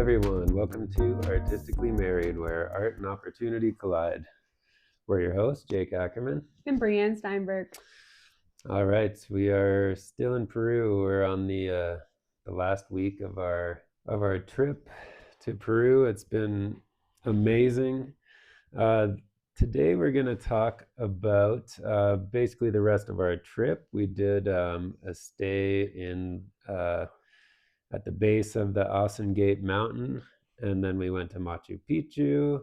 everyone. Welcome to Artistically Married, where art and opportunity collide. We're your hosts, Jake Ackerman. And Brienne Steinberg. All right, we are still in Peru. We're on the last week of our trip to Peru. It's been amazing. Today we're going to talk about basically the rest of our trip. We did a stay in at the base of the Gate Mountain, and then we went to Machu Picchu.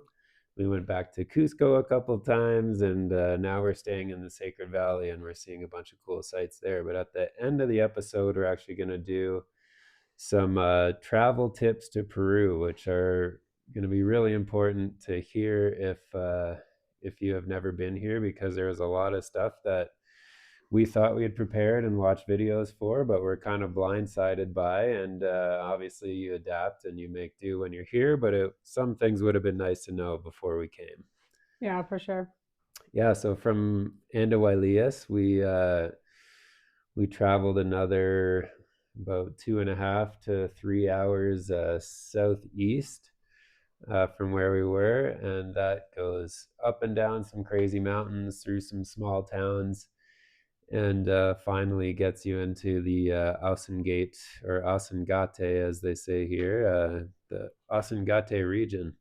We went back to Cusco a couple of times, and now we're staying in the Sacred Valley, and we're seeing a bunch of cool sites there. But at the end of the episode, we're actually going to do some travel tips to Peru, which are going to be really important to hear if you have never been here, because there was a lot of stuff that we thought we had prepared and watched videos for, but we're kind of blindsided by. And obviously you adapt and you make do when you're here, but some things would have been nice to know before we came. Yeah, for sure. Yeah, so from Andahuaylas, we traveled another about 2.5 to 3 hours southeast from where we were, and that goes up and down some crazy mountains, through some small towns, and finally gets you into the Ausengate, or Ausengate as they say here, the Ausengate region,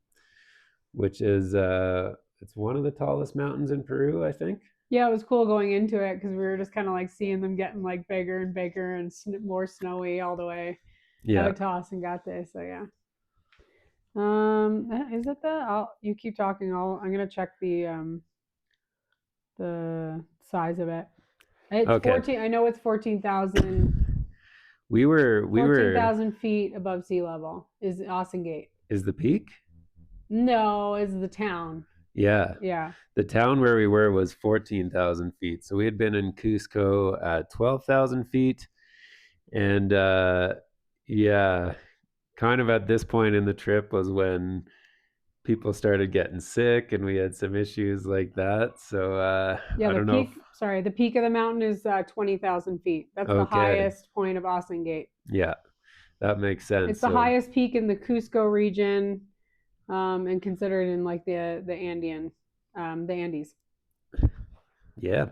which is it's one of the tallest mountains in Peru, I think. Yeah, it was cool going into it because we were just kind of like seeing them getting like bigger and bigger and more snowy all the way out to Ausengate. So yeah. Is it you keep talking. I'm gonna check the size of it. It's okay. 14. I know it's 14,000. We were 14,000 feet above sea level is Ausengate. Is the peak? No, is the town. Yeah. Yeah. The town where we were was 14,000 feet. So we had been in Cusco at 12,000 feet. And yeah, kind of at this point in the trip was when people started getting sick and we had some issues like that. So yeah, I don't know. The peak of the mountain is 20,000 feet. That's the highest point of Ausengate. Yeah, that makes sense. It's the highest peak in the Cusco region, and considered in like the Andes. Yeah,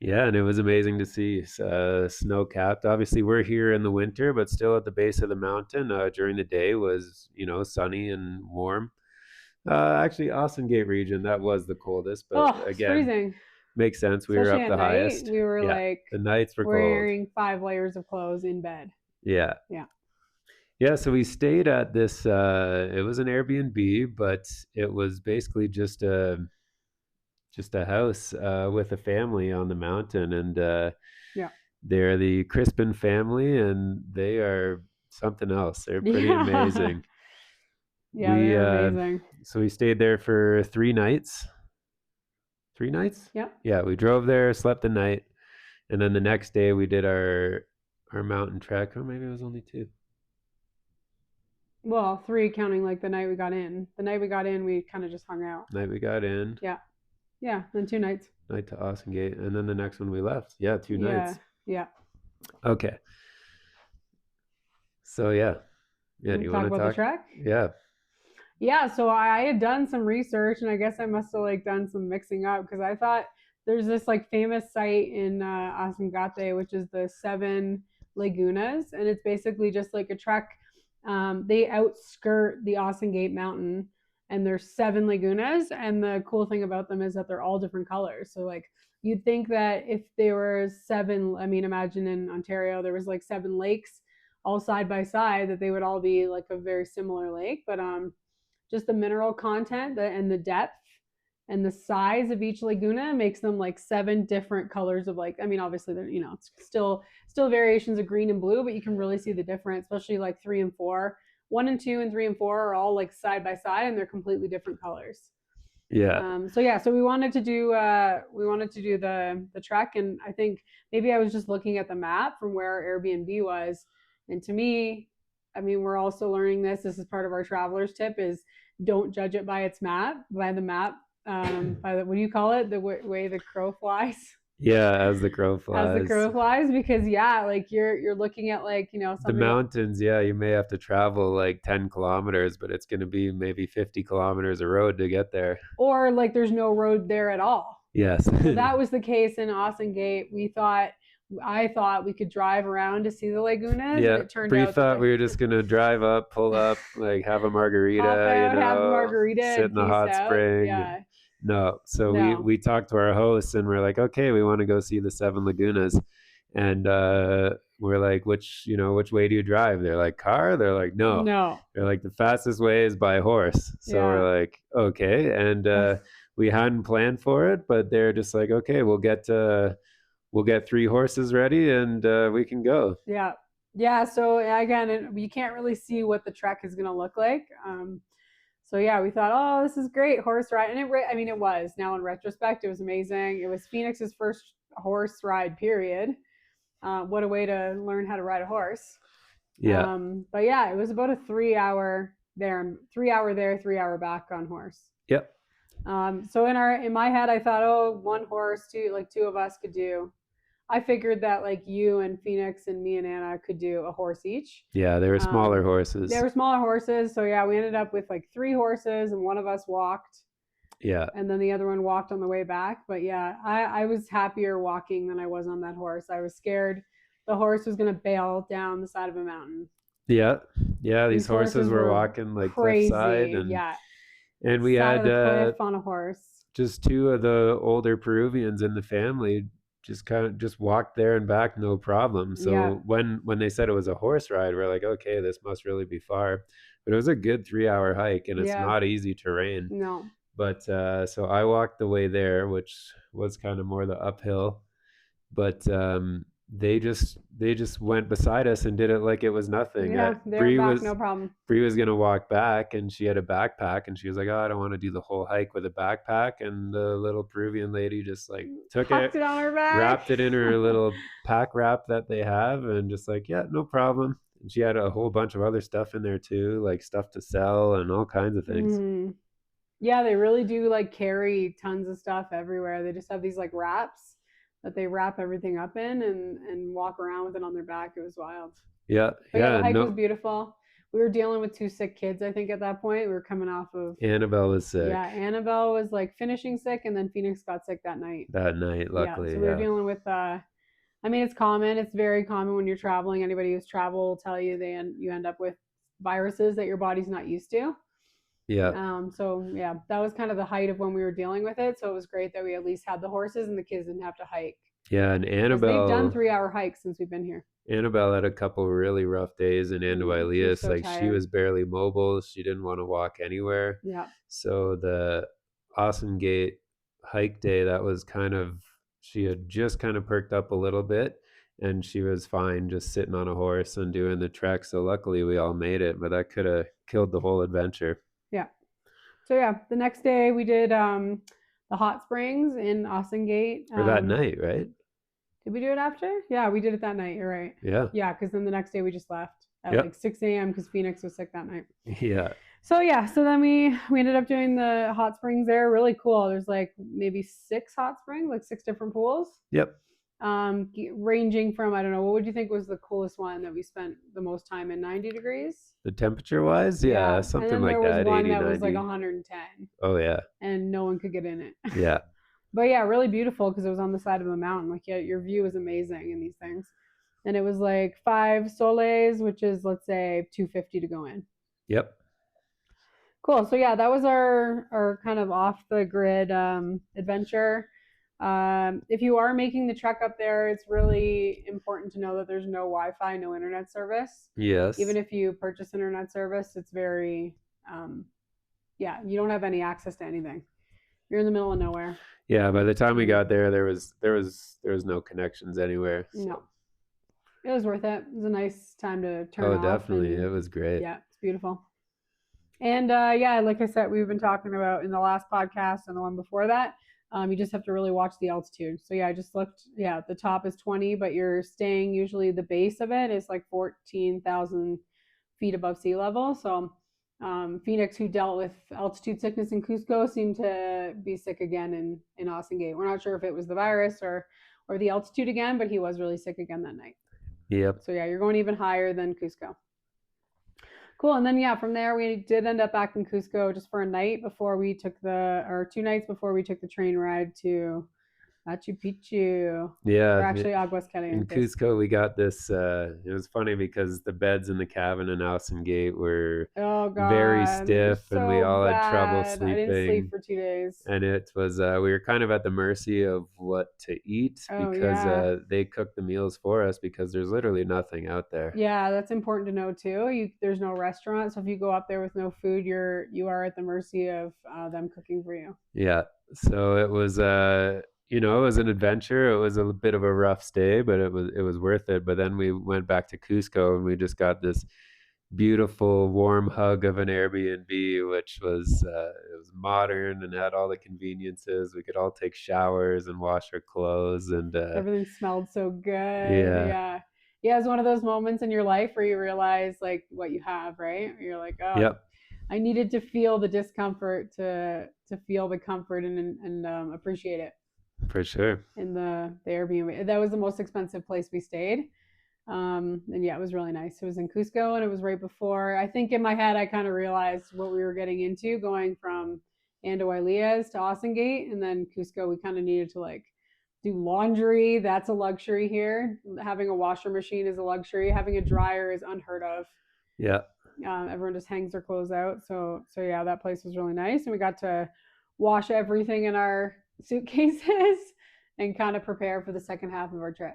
and it was amazing to see snow-capped. Obviously, we're here in the winter, but still at the base of the mountain. During the day was sunny and warm. Actually, Ausengate region, that was the coldest, but again, freezing. Makes sense. We Especially were up the highest. We were like, the nights were wearing 5 layers of clothes in bed. Yeah. So we stayed at this. It was an Airbnb, but it was basically just a house with a family on the mountain, and they're the Crispin family, and they are something else. They're pretty amazing. Yeah, they're amazing. So we stayed there for 3 nights. 3 nights? Yeah. Yeah, we drove there, slept the night, and then the next day we did our mountain trek. Or maybe it was only 2. Well, 3 counting like the night we got in. The night we got in, we kind of just hung out. Night we got in. Yeah. Yeah, then 2 nights. Night to Ausengate, and then the next one we left. Yeah, 2 nights. Yeah. Okay. So yeah. Do you want to talk about the trek? Yeah. Yeah, so I had done some research, and I guess I must have like done some mixing up, because I thought there's this like famous site in Ausengate, which is the 7 Lagunas, and it's basically just like a trek. They outskirt the Ausengate mountain, and there's 7 lagunas, and the cool thing about them is that they're all different colors. So like you'd think that if there were 7, imagine in Ontario there was like 7 lakes all side by side, that they would all be like a very similar lake, but just the mineral content and the depth and the size of each laguna makes them like 7 different colors of like, obviously they're, it's still variations of green and blue, but you can really see the difference, especially like 3 and 4. 1 and 2 and 3 and 4 are all like side by side, and they're completely different colors. Yeah. So we wanted to do the trek, and I think maybe I was just looking at the map from where our Airbnb was, and to me, we're also learning this. This is part of our traveler's tip: is don't judge it by the map, by the what do you call it? The way the crow flies. Yeah, as the crow as the flies. crow flies, because yeah, like you're looking at like, The something mountains, yeah, you may have to travel like 10 kilometers, but it's going to be maybe 50 kilometers of road to get there. or like there's no road there at all. Yes. So that was the case in Austin Gate. I thought we could drive around to see the lagunas, and Yeah. it turned We out that thought we were just going to drive up, pull up, like have a hop margarita, out, have a margarita, sit and in the peace hot out. spring. Yeah, No. So we no, we talked to our hosts and we're like, okay, we want to go see the seven lagunas. And we're like, which way do you drive? They're like, car? They're like, no. no, They're like, the fastest way is by horse. So yeah, we're like, okay. And we hadn't planned for it, but they're just like, okay, we'll get three horses ready and we can go. yeah, yeah. So again, you can't really see what the trek is going to look like. So yeah, we thought, oh, this is great horse ride, and I mean, it was. Now in retrospect, it was amazing. It was Phoenix's first horse ride, period. What a way to learn how to ride a horse. Yeah. But yeah, it was about a 3 hour there, 3 hour there, 3 hour back on horse. Yep. So in my head, I thought, oh, one horse, two of us could do. I figured that like you and Phoenix and me and Anna could do a horse each. Yeah, they were smaller horses. They were smaller horses, so yeah, we ended up with like 3 horses, and one of us walked. Yeah. And then the other one walked on the way back. But yeah, I was happier walking than I was on that horse. I was scared the horse was going to bail down the side of a mountain. Yeah. Yeah. These horses were walking like cliffside. And we had cliff on a horse. Just two of the older Peruvians in the family just walked there and back, no problem. So Yeah. when they said it was a horse ride, we're like, okay, this must really be far. But it was a good 3 hour hike, and it's not easy terrain. No. But so I walked the way there, which was kind of more the uphill. But they just went beside us and did it like it was nothing. Yeah, they were back, no problem. Bree was gonna walk back, and she had a backpack, and she was like, "Oh, I don't want to do the whole hike with a backpack." And the little Peruvian lady just like took it on her back, wrapped it in her little pack wrap that they have, and just like, yeah, no problem. And she had a whole bunch of other stuff in there too, like stuff to sell and all kinds of things. Mm-hmm. Yeah, they really do like carry tons of stuff everywhere. They just have these like wraps that they wrap everything up in and walk around with it on their back. It was wild. Yeah. But yeah, the hike was beautiful. We were dealing with 2 sick kids, I think, at that point. We were coming off of Annabelle was sick. Yeah, Annabelle was like finishing sick, and then Phoenix got sick that night. Luckily. Yeah, so we were dealing with I mean, it's common. It's very common when you're traveling. Anybody who's traveled will tell you you end up with viruses that your body's not used to. Yeah. So yeah, that was kind of the height of when we were dealing with it. So it was great that we at least had the horses and the kids didn't have to hike. Yeah, and Annabelle, they've done 3 hour hikes since we've been here. Annabelle had a couple really rough days in Andahuaylas. Like tired. She was barely mobile. She didn't want to walk anywhere. Yeah. So the Awesome Gate hike day, that was she had just kind of perked up a little bit, and she was fine just sitting on a horse and doing the trek. So luckily we all made it, but that could have killed the whole adventure. Yeah. So yeah, the next day we did the hot springs in Austin Gate. Or that night, right? Did we do it after? Yeah, we did it that night. You're right. Yeah. Yeah, because then the next day we just left at like 6 a.m. because Phoenix was sick that night. Yeah. So yeah, so then we ended up doing the hot springs there. Really cool. There's like maybe 6 hot springs, like 6 different pools. Yep. Ranging from, I don't know, what would you think was the coolest one that we spent the most time in? 90 degrees? The temperature wise? Yeah, something like that. There was one 80, that 90. was like 110. Oh yeah. And no one could get in it. Yeah. But yeah, really beautiful because it was on the side of a mountain. Like, yeah, your view was amazing in these things. And it was like 5 soles, which is, let's say, $250 to go in. Yep. Cool. So yeah, that was our kind of off the grid adventure. If you are making the trek up there, it's really important to know that there's no Wi-Fi, no internet service. Yes. Even if you purchase internet service, it's very, you don't have any access to anything. You're in the middle of nowhere. Yeah. By the time we got there was no connections anywhere. So. No. It was worth it. It was a nice time to turn off. Oh, definitely. It was great. Yeah, it's beautiful. And like I said, we've been talking about in the last podcast and the one before that. You just have to really watch the altitude. So yeah, I just looked. Yeah, the top is 20, but you're staying usually the base of it is like 14,000 feet above sea level. So Phoenix, who dealt with altitude sickness in Cusco, seemed to be sick again in Austin Gate. We're not sure if it was the virus or or the altitude again, but he was really sick again that night. Yep. So yeah, you're going even higher than Cusco. Cool. And then yeah, from there we did end up back in Cusco just for a night before we took or 2 nights before we took the train ride to Machu Picchu, or Yeah. actually Aguas In Calientes. Cusco, we got this. It was funny because the beds in the cabin in Alcin Gate were Oh very God, they're stiff, and we so all had trouble bad. I didn't sleep sleeping. for 2 days. And it was we were kind of at the mercy of what to eat Oh because yeah. they cooked the meals for us because there's literally nothing out there. Yeah, that's important to know too. There's no restaurant, so if you go up there with no food, you are at the mercy of them cooking for you. Yeah. So it was it was an adventure. It was a bit of a rough stay, but it was worth it. But then we went back to Cusco and we just got this beautiful warm hug of an Airbnb, which was it was modern and had all the conveniences. We could all take showers and wash our clothes and Everything smelled so good. yeah. Yeah. Yeah, it's one of those moments in your life where you realize like what you have, right? You're like, oh, Yep, I needed to feel the discomfort to feel the comfort and appreciate it for sure. in the Airbnb. That was the most expensive place we stayed. And yeah, it was really nice. It was in Cusco and it was right before. I think in my head, I kind of realized what we were getting into going from Andahuaylias to Osengate, and then Cusco. We kind of needed to like do laundry. That's a luxury here. Having a washer machine is a luxury. Having a dryer is unheard of. Yeah. Everyone just hangs their clothes out. So yeah, that place was really nice, and we got to wash everything in our suitcases and kind of prepare for the second half of our trip.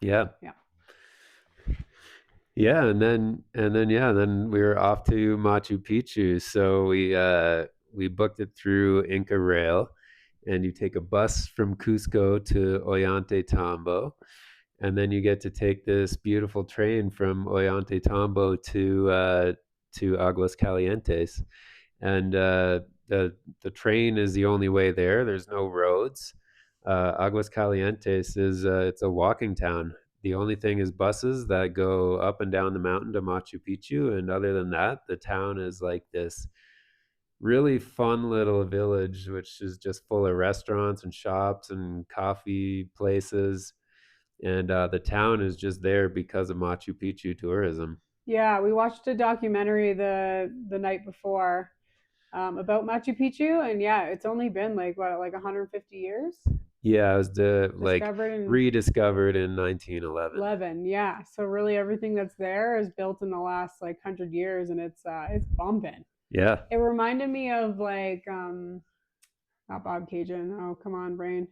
Yeah. Yeah. Yeah, and then we were off to Machu Picchu. So we booked it through Inca Rail, and you take a bus from Cusco to Ollantaytambo, and then you get to take this beautiful train from Ollantaytambo to Aguas Calientes, and the train is the only way there. There's no roads. Aguas Calientes is it's a walking town. The only thing is buses that go up and down the mountain to Machu Picchu, and other than that, the town is like this really fun little village, which is just full of restaurants and shops and coffee places. And the town is just there because of Machu Picchu tourism. Yeah, we watched a documentary the night before about Machu Picchu, and yeah, it's only been like what, like 150 years Yeah, it was discovered in rediscovered in 1911. 11. Yeah, so really everything that's there is built in the last like 100 years, and it's bumping. Yeah. It reminded me of like not Bob Cajun. Oh, come on, brain.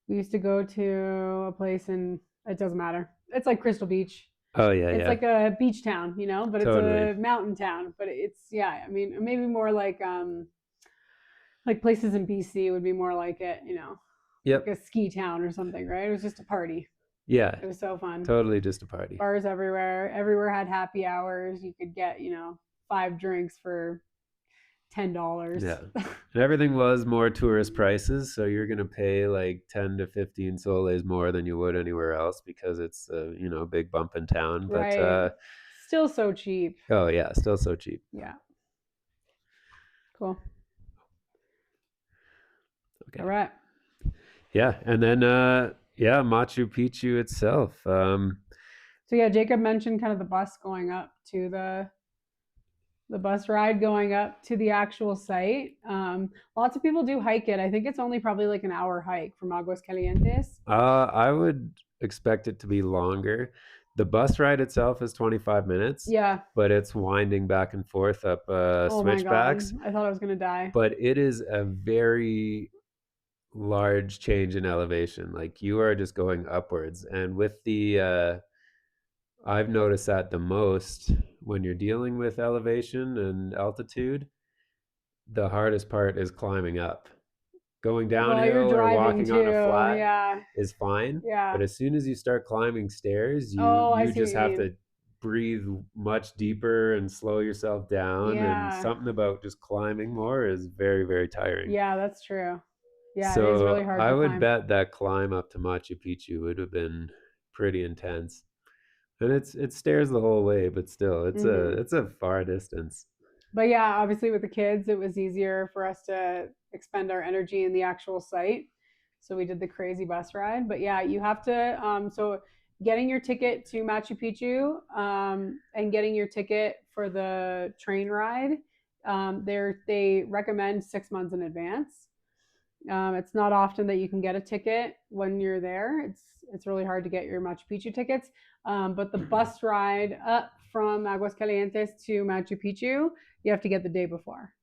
We used to go to a place, and it doesn't matter. It's like Crystal Beach. Oh yeah, It's yeah. like a beach town, but it's Totally. a mountain town. But it's, yeah, I mean, maybe more like places in BC would be more like it, like a Yep. ski town or something, right? It was just a party. Yeah. It was so fun. Totally just a party. Bars everywhere. Everywhere had happy hours. You could get, 5 drinks for $10. Yeah. And everything was more tourist prices, so you're gonna pay like 10 to 15 soles more than you would anywhere else because it's a big bump in town. But Right. Still so cheap. oh yeah, still so cheap. Yeah. Cool. Okay. All right. Yeah, and then Machu Picchu itself. So yeah, Jacob mentioned kind of the bus going up to the bus ride going up to the actual site. Lots of people do hike it. I think it's only probably like an hour hike from Aguas Calientes. I would expect it to be longer. The bus ride itself is 25 minutes. Yeah. But it's winding back and forth up Oh my God. switchbacks. I thought I was gonna die. But it is a very large change in elevation. Like you are just going upwards. And with the I've noticed that the most when you're dealing with elevation and altitude, the hardest part is climbing up. Going downhill or walking on a flat yeah, is fine. yeah. But as soon as you start climbing stairs, I you see what just you have mean. to breathe much deeper and slow yourself down. And Yeah. something about just climbing more is very, very tiring. Yeah, that's true. Yeah, So it is really hard I to would climb. bet that climb up to Machu Picchu would have been pretty intense. And it stairs the whole way, but still, it's a far distance. But yeah, obviously with the kids, it was easier for us to expend our energy in the actual site. So we did the crazy bus ride. But yeah, you have to. So getting your ticket to Machu Picchu and getting your ticket for the train ride, they recommend 6 months in advance. It's not often that you can get a ticket when you're there. It's really hard to get your Machu Picchu tickets. But the bus ride up from Aguascalientes to Machu Picchu, you have to get the day before,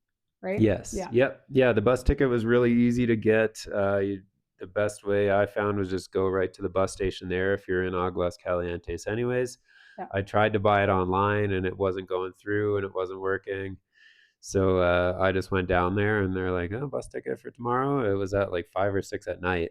right? Yes. Yeah. Yep. Yeah. The bus ticket was really easy to get. The best way I found was just go right to the bus station there if you're in Aguas Calientes, anyways. Yeah. I tried to buy it online and it wasn't going through and it wasn't working. So I just went down there and they're like, oh, bus ticket for tomorrow. It was at like 5 or 6 at night.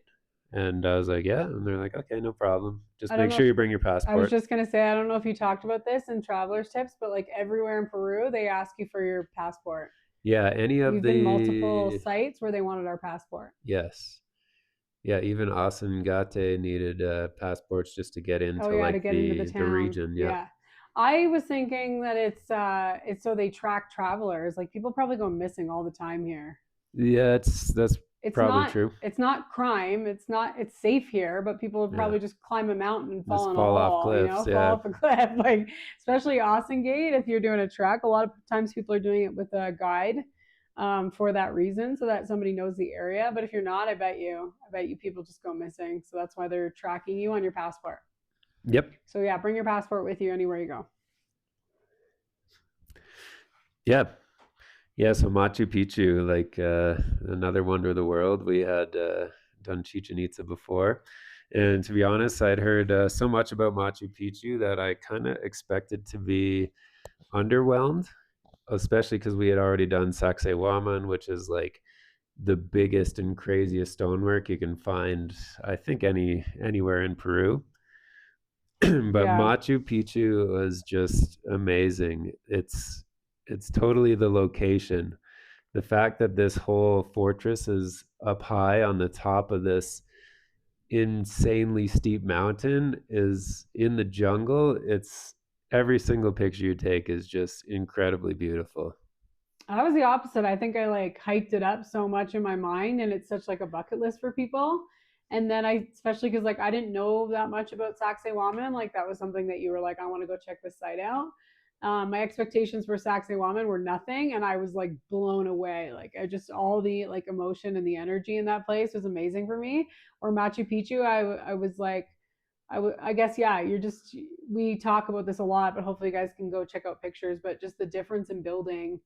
And I was like, yeah. And they're like, okay, no problem. Just I don't make know sure if you bring your I was passport. just gonna say I don't know if you talked about this in travelers tips, but like everywhere in Peru, they ask you for your passport. Yeah. Any of We've been multiple the, sites where they wanted our passport. yes. Yeah. Even Asengate needed passports just to get Oh into yeah, to like get into the the town. region. Yeah. Yeah. I was thinking that it's so they track travelers. Like people probably go missing all the time here. Yeah. That's It's probably not true. it's not crime. It's safe here, but people would Yeah. probably just climb a mountain and fall Just in a fall off hole, cliffs. fall Yeah. off a cliff. Like especially Austin Gate, if you're doing a trek, a lot of times people are doing it with a guide for that reason, so that somebody knows the area. But if you're not, I bet you people just go missing. So that's why they're tracking you on your passport. Yep. So yeah, bring your passport with you anywhere you go. Yeah. Yeah, so Machu Picchu, like another wonder of the world. We had done Chichen Itza before. And to be honest, I'd heard so much about Machu Picchu that I kind of expected to be underwhelmed, especially because we had already done Sacsayhuaman, which is like the biggest and craziest stonework you can find, I think, anywhere in Peru. But Yeah. Machu Picchu was just amazing. It's totally the location, the fact that this whole fortress is up high on the top of this insanely steep mountain is in the jungle. It's every single picture you take is just incredibly beautiful. I was the opposite. I think I like hyped it up so much in my mind and it's such like a bucket list for people. And then especially because like I didn't know that much about Sacsayhuaman, like that was something that you were like, I want to go check this site out. My expectations for Sacsayhuaman were nothing, and I was like blown away. Like I just all the like emotion and the energy in that place was amazing for me. Or Machu Picchu, I was like, I guess yeah. You're just we talk about this a lot, but hopefully you guys can go check out pictures. But just the difference in building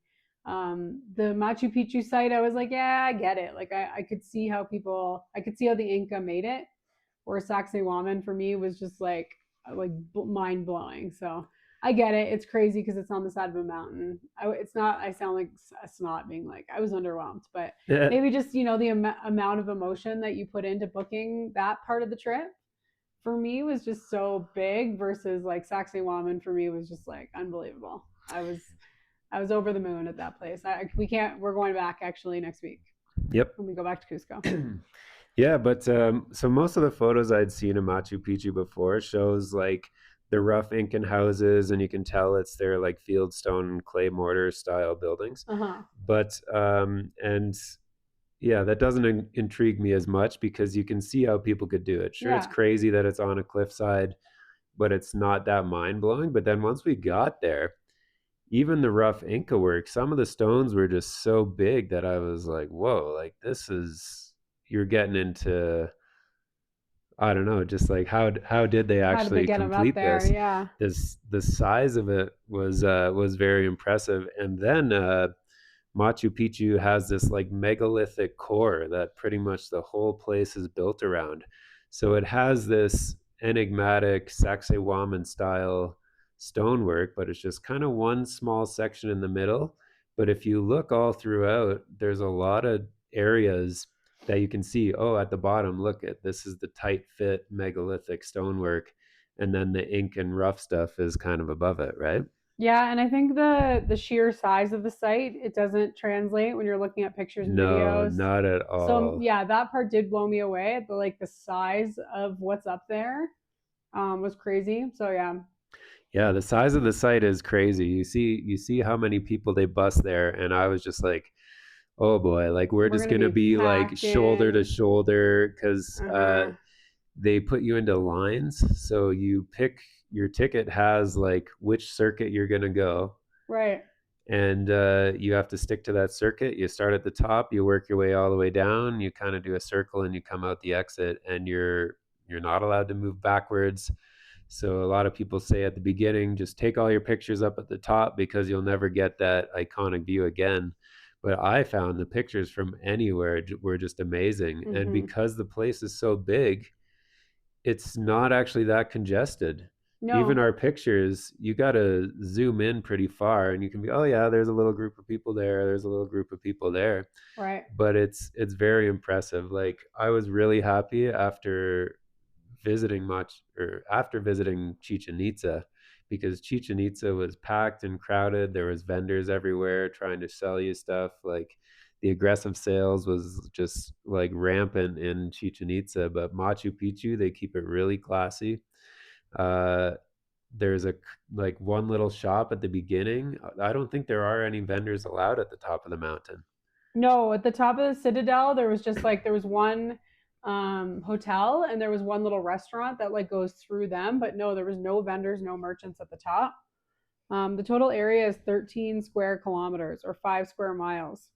the Machu Picchu site, I was like, yeah, I get it. Like I could see how I could see how the Inca made it, or Sacsayhuaman for me was just like mind blowing. So I get it. It's crazy because it's on the side of a mountain. It's not. I sound like a snot being like I was underwhelmed, but Yeah, maybe just the amount of emotion that you put into booking that part of the trip for me was just so big versus like Sacsayhuaman for me was just like unbelievable. I was over the moon at that place. We can't. We're going back actually next week yep. when we go back to Cusco. Yeah, but so most of the photos I'd seen of Machu Picchu before shows like the rough Incan houses, and you can tell it's their like fieldstone clay mortar style buildings. Uh huh. But and yeah, that doesn't intrigue me as much because you can see how people could do it. Sure, it's Yeah. crazy that it's on a cliffside, but it's not that mind blowing. But then once we got there, even the rough Inca work, some of the stones were just so big that I was like, whoa, like this is, you're getting into, I don't know, just like how did they How did they actually get them up complete there? this? Yeah. The size of it was very impressive. And then Machu Picchu has this like megalithic core that pretty much the whole place is built around. So it has this enigmatic Sacsayhuaman style stonework, but it's just kind of one small section in the middle. But if you look all throughout, there's a lot of areas that you can see. Oh, at the bottom, look at this is the tight fit megalithic stonework, and then the ink and rough stuff is kind of above it, right? Yeah, and I think the sheer size of the site it doesn't translate when you're looking at pictures and No, videos. not at So all. yeah, that part did blow me away. The size of what's up there was crazy. So yeah, Yeah, the size of the site is crazy. You see how many people they bus there, and I was just like, Oh boy, like we're We're just gonna gonna be be like packed shoulder to in. shoulder because Uh-huh. they put you into lines. So you pick your ticket has like which circuit you're gonna go, Right. and you have to stick to that circuit. You start at the top, you work your way all the way down. You kind of do a circle, and you come out the exit, and you're not allowed to move backwards. So a lot of people say at the beginning, just take all your pictures up at the top because you'll never get that iconic view again. But I found the pictures from anywhere were just amazing. And Mm-hmm. because the place is so big, it's not actually that congested. Even No. our pictures, you got to zoom in pretty far and you can be, oh yeah, there's a little group of people there, there's a little group of people there. Right. But it's very impressive. Like I was really happy after visiting Chichen Itza, because Chichen Itza was packed and crowded. There was vendors everywhere trying to sell you stuff. Like the aggressive sales was just like rampant in Chichen Itza. But Machu Picchu, they keep it really classy. Uh, there's a like one little shop at the beginning. I don't think there are any vendors allowed at the top of the mountain. No, at the top of the Citadel, there was just like there was one hotel and there was one little restaurant that like goes through them, but no, there was no vendors, no merchants at the top. The total area is 13 square kilometers or 5 square miles,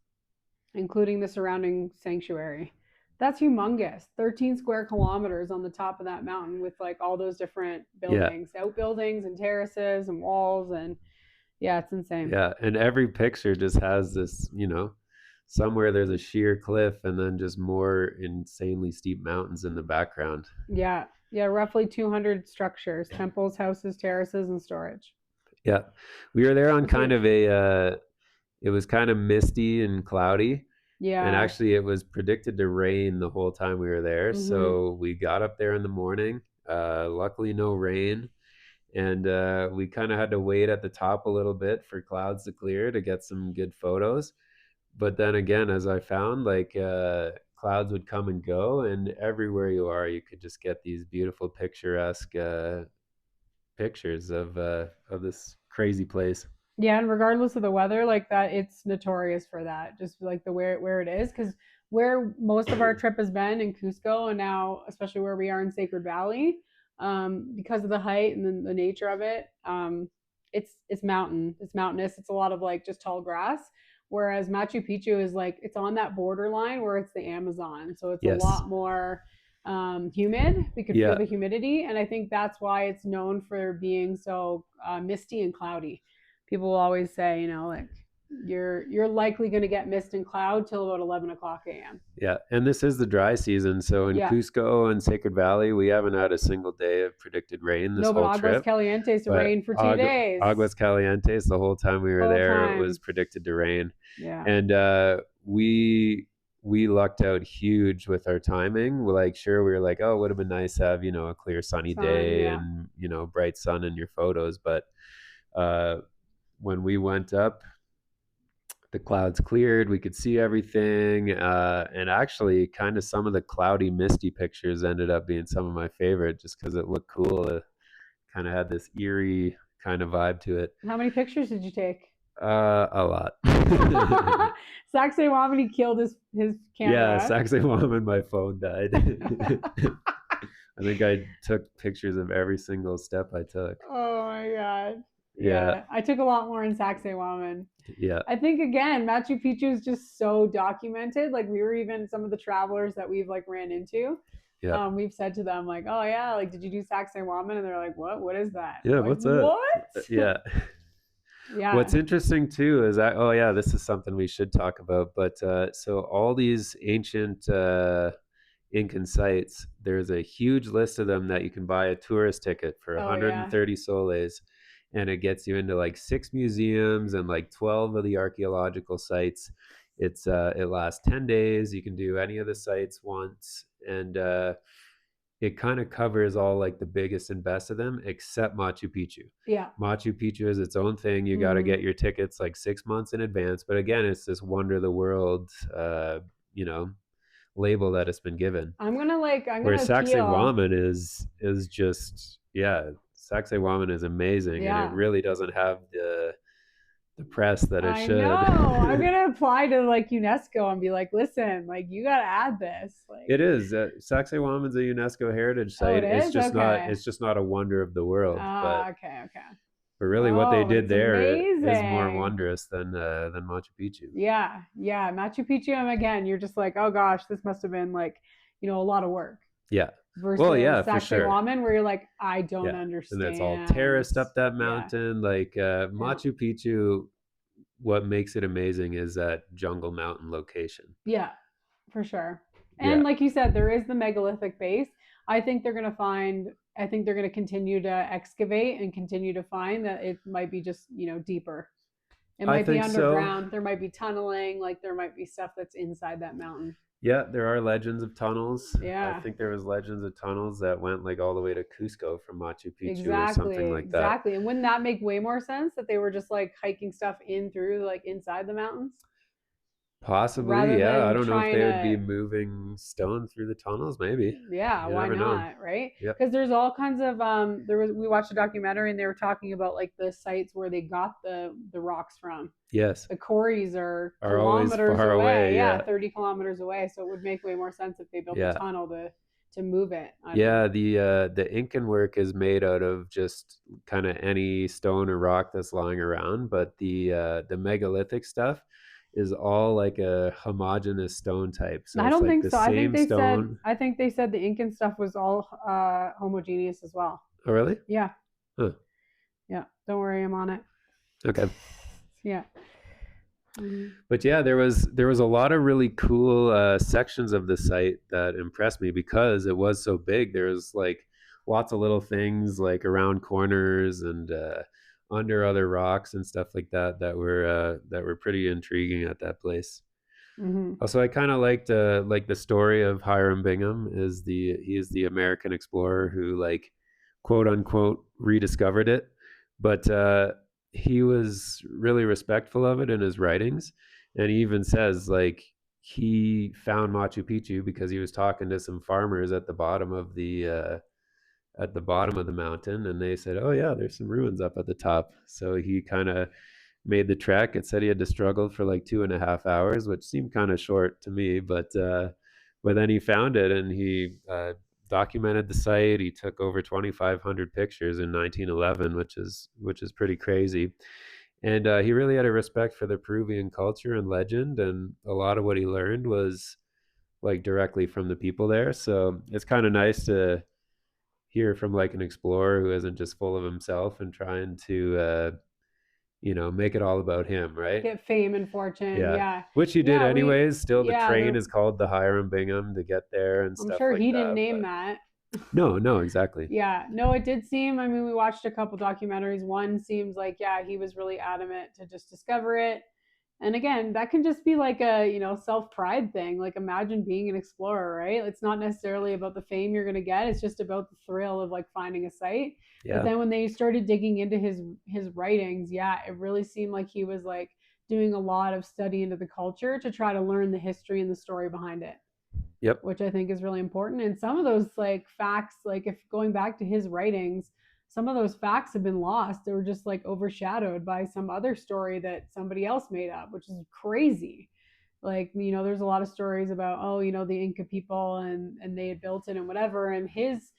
including the surrounding sanctuary. That's humongous. 13 square kilometers on the top of that mountain with like all those different Yeah, buildings, outbuildings and terraces and walls. And yeah, it's insane. yeah, and every picture just has this, somewhere there's a sheer cliff and then just more insanely steep mountains in the background. Yeah. Yeah. Roughly 200 structures, temples, houses, terraces, and storage. Yeah, we were there on It's kind of huge. it was kind of misty and cloudy, and Yeah. actually it was predicted to rain the whole time we were there. Mm-hmm. So we got up there in the morning. Luckily, no rain, and we kind of had to wait at the top a little bit for clouds to clear to get some good photos. But then again, as I found, like clouds would come and go, and everywhere you are, you could just get these beautiful picturesque pictures of this crazy place. Yeah, and regardless of the weather, like that, it's notorious for that. Just like the where it is, because where most of our trip has been in Cusco, and now especially where we are in Sacred Valley, because of the height and the nature of it, it's mountainous. It's a lot of like just tall grass. Whereas Machu Picchu is like it's on that borderline where it's the Amazon, so it's a Yes. lot more humid. We could feel Yeah. the humidity, and I think that's why it's known for being so misty and cloudy. People will always say, like you're likely going to get mist and cloud till about 11 o'clock a.m. Yeah. And this is the dry season. So in Yeah, Cusco and Sacred Valley, we haven't had a single day of predicted rain this no, but whole Aguas trip. Calientes to But rain for 2 days, Aguas Calientes, the whole time we the were whole there, it was time. predicted to rain. Yeah, And we lucked out huge with our timing. We're like, sure, we were like, oh, it would have been nice to have, a clear sunny sun. day Yeah, and, bright sun in your photos. But uh, when we went up, the clouds cleared, we could see everything, and actually kind of some of the cloudy misty pictures ended up being some of my favorite just because it looked cool. It kind of had this eerie kind of vibe to it. how many pictures did you take? A lot. Saxe Wamini killed his Yeah, camera. Sacsayhuaman, my phone died. I think I took pictures of every single step I took. Oh my god. Yeah, Yeah, I took a lot more in Saxe Wamini. yeah, I think again, Machu Picchu is just so documented. Like we were even some of the travelers that we've like ran into. yeah, We've said to them like, "Oh yeah, like did you do Saxe Ramen?" And they're like, "What? What is that?" yeah. We're like, What's that? "What?" Yeah. Yeah. What's interesting too is that, oh yeah, this is something we should talk about. But so all these ancient Incan sites, there's a huge list of them that you can buy a tourist ticket for Oh yeah. 130 soles, and it gets you into like 6 museums and like 12 of the archaeological sites. It lasts 10 days. You can do any of the sites once, and it kind of covers all like the biggest and best of them except Machu Picchu. Yeah. Machu Picchu is its own thing. You got to Mm-hmm. get your tickets like 6 months in advance. But again, it's this wonder of the world, you know, label that it's been given. I'm Where gonna Saxe appeal. Ramen is just, yeah, Saxe Ramen is amazing, and it Yeah. really doesn't have the press that it I know. should. I'm gonna apply to like UNESCO and be like, listen, like you gotta add this. Like, It is. Sacsayhuaman's a UNESCO heritage oh, site. it is. Okay. It's just not a wonder of the world. Okay. Okay. But really, what they Oh, did that's there is more amazing. wondrous than Machu Picchu. Yeah, yeah. Machu Picchu, and again, you're just like, oh gosh, this must have been like, a lot of work. Yeah. Well, Versus yeah, for sure. Sacsayhuaman, where you're like, I don't Yeah. And it's all understand. terraced up that Yeah, mountain. Like yeah, Machu Picchu, what makes it amazing is that jungle mountain location. yeah, for sure. Yeah. And like you said, there is the megalithic base. I think they're gonna find. I think they're gonna continue to excavate and continue to find that it might be just deeper. It I might be think so. underground. There might be tunneling. Like there might be stuff that's inside that mountain. Yeah, there are legends of tunnels. I Yeah. think there was legends of tunnels that went like all the way to Cusco from Machu Picchu or something Exactly, like that. exactly. And wouldn't that make way more sense that they were just like hiking stuff in through like inside the mountains Possibly, rather yeah. I than don't know if trying they would be to. moving stone through the tunnels. Maybe. Yeah, You why never know. not, right? Yep. Because there's all kinds of we watched a documentary and they were talking about like the sites where they got the rocks from. Yes. The quarries are Always kilometers far away. Yeah, Yeah. 30 kilometers away. So it would make way more sense if they built a Yeah. tunnel to move it. I don't Yeah, know. the Incan work is made out of just kind of any stone or rock that's lying around, but the megalithic stuff is all like a homogeneous stone type. So I it's don't like think the so. I think same they said stone. the Incan stuff was all homogeneous as well. Oh, really? Yeah. Huh. Yeah. Don't worry, I'm on it. Okay. Yeah. But yeah, there was a lot of really cool sections of the site that impressed me because it was so big. There was like lots of little things like around corners and under other rocks and stuff like that were pretty intriguing at that place. Mm-hmm. Also, I kind of like the story of Hiram Bingham. He is the American explorer who like quote unquote rediscovered it, but he was really respectful of it in his writings, and he even says like he found Machu Picchu because he was talking to some farmers at the bottom of the mountain, and they said, "Oh yeah, there's some ruins up at the top." So he kind of made the trek. It said he had to struggle for like 2.5 hours, which seemed kind of short to me, but then he found it and he documented the site. He took over 2,500 pictures in 1911, which is pretty crazy. And he really had a respect for the Peruvian culture and legend, and a lot of what he learned was like directly from the people there. So it's kind of nice to hear from like an explorer who isn't just full of himself and trying to make it all about him, right? Get fame and fortune. Yeah, Yeah. which he did Yeah. anyways. Still, the Yeah. train is called the Hiram Bingham to get there and I'm stuff sure like he didn't that. name But that. no, exactly. Yeah. No, it did seem, I mean, we watched a couple documentaries. One seems like, yeah, he was really adamant to just discover it. And again, that can just be like a, self pride thing. Like imagine being an explorer, right? It's not necessarily about the fame you're going to get. It's just about the thrill of like finding a site. But Yeah, then when they started digging into his writings, yeah, it really seemed like he was like doing a lot of study into the culture to try to learn the history and the story behind it, yep, which I think is really important. And some of those like facts, like if going back to his writings, some of those facts have been lost. They were just like overshadowed by some other story that somebody else made up, which is crazy. Like, there's a lot of stories about, oh, the Inca people and they had built it and whatever. And his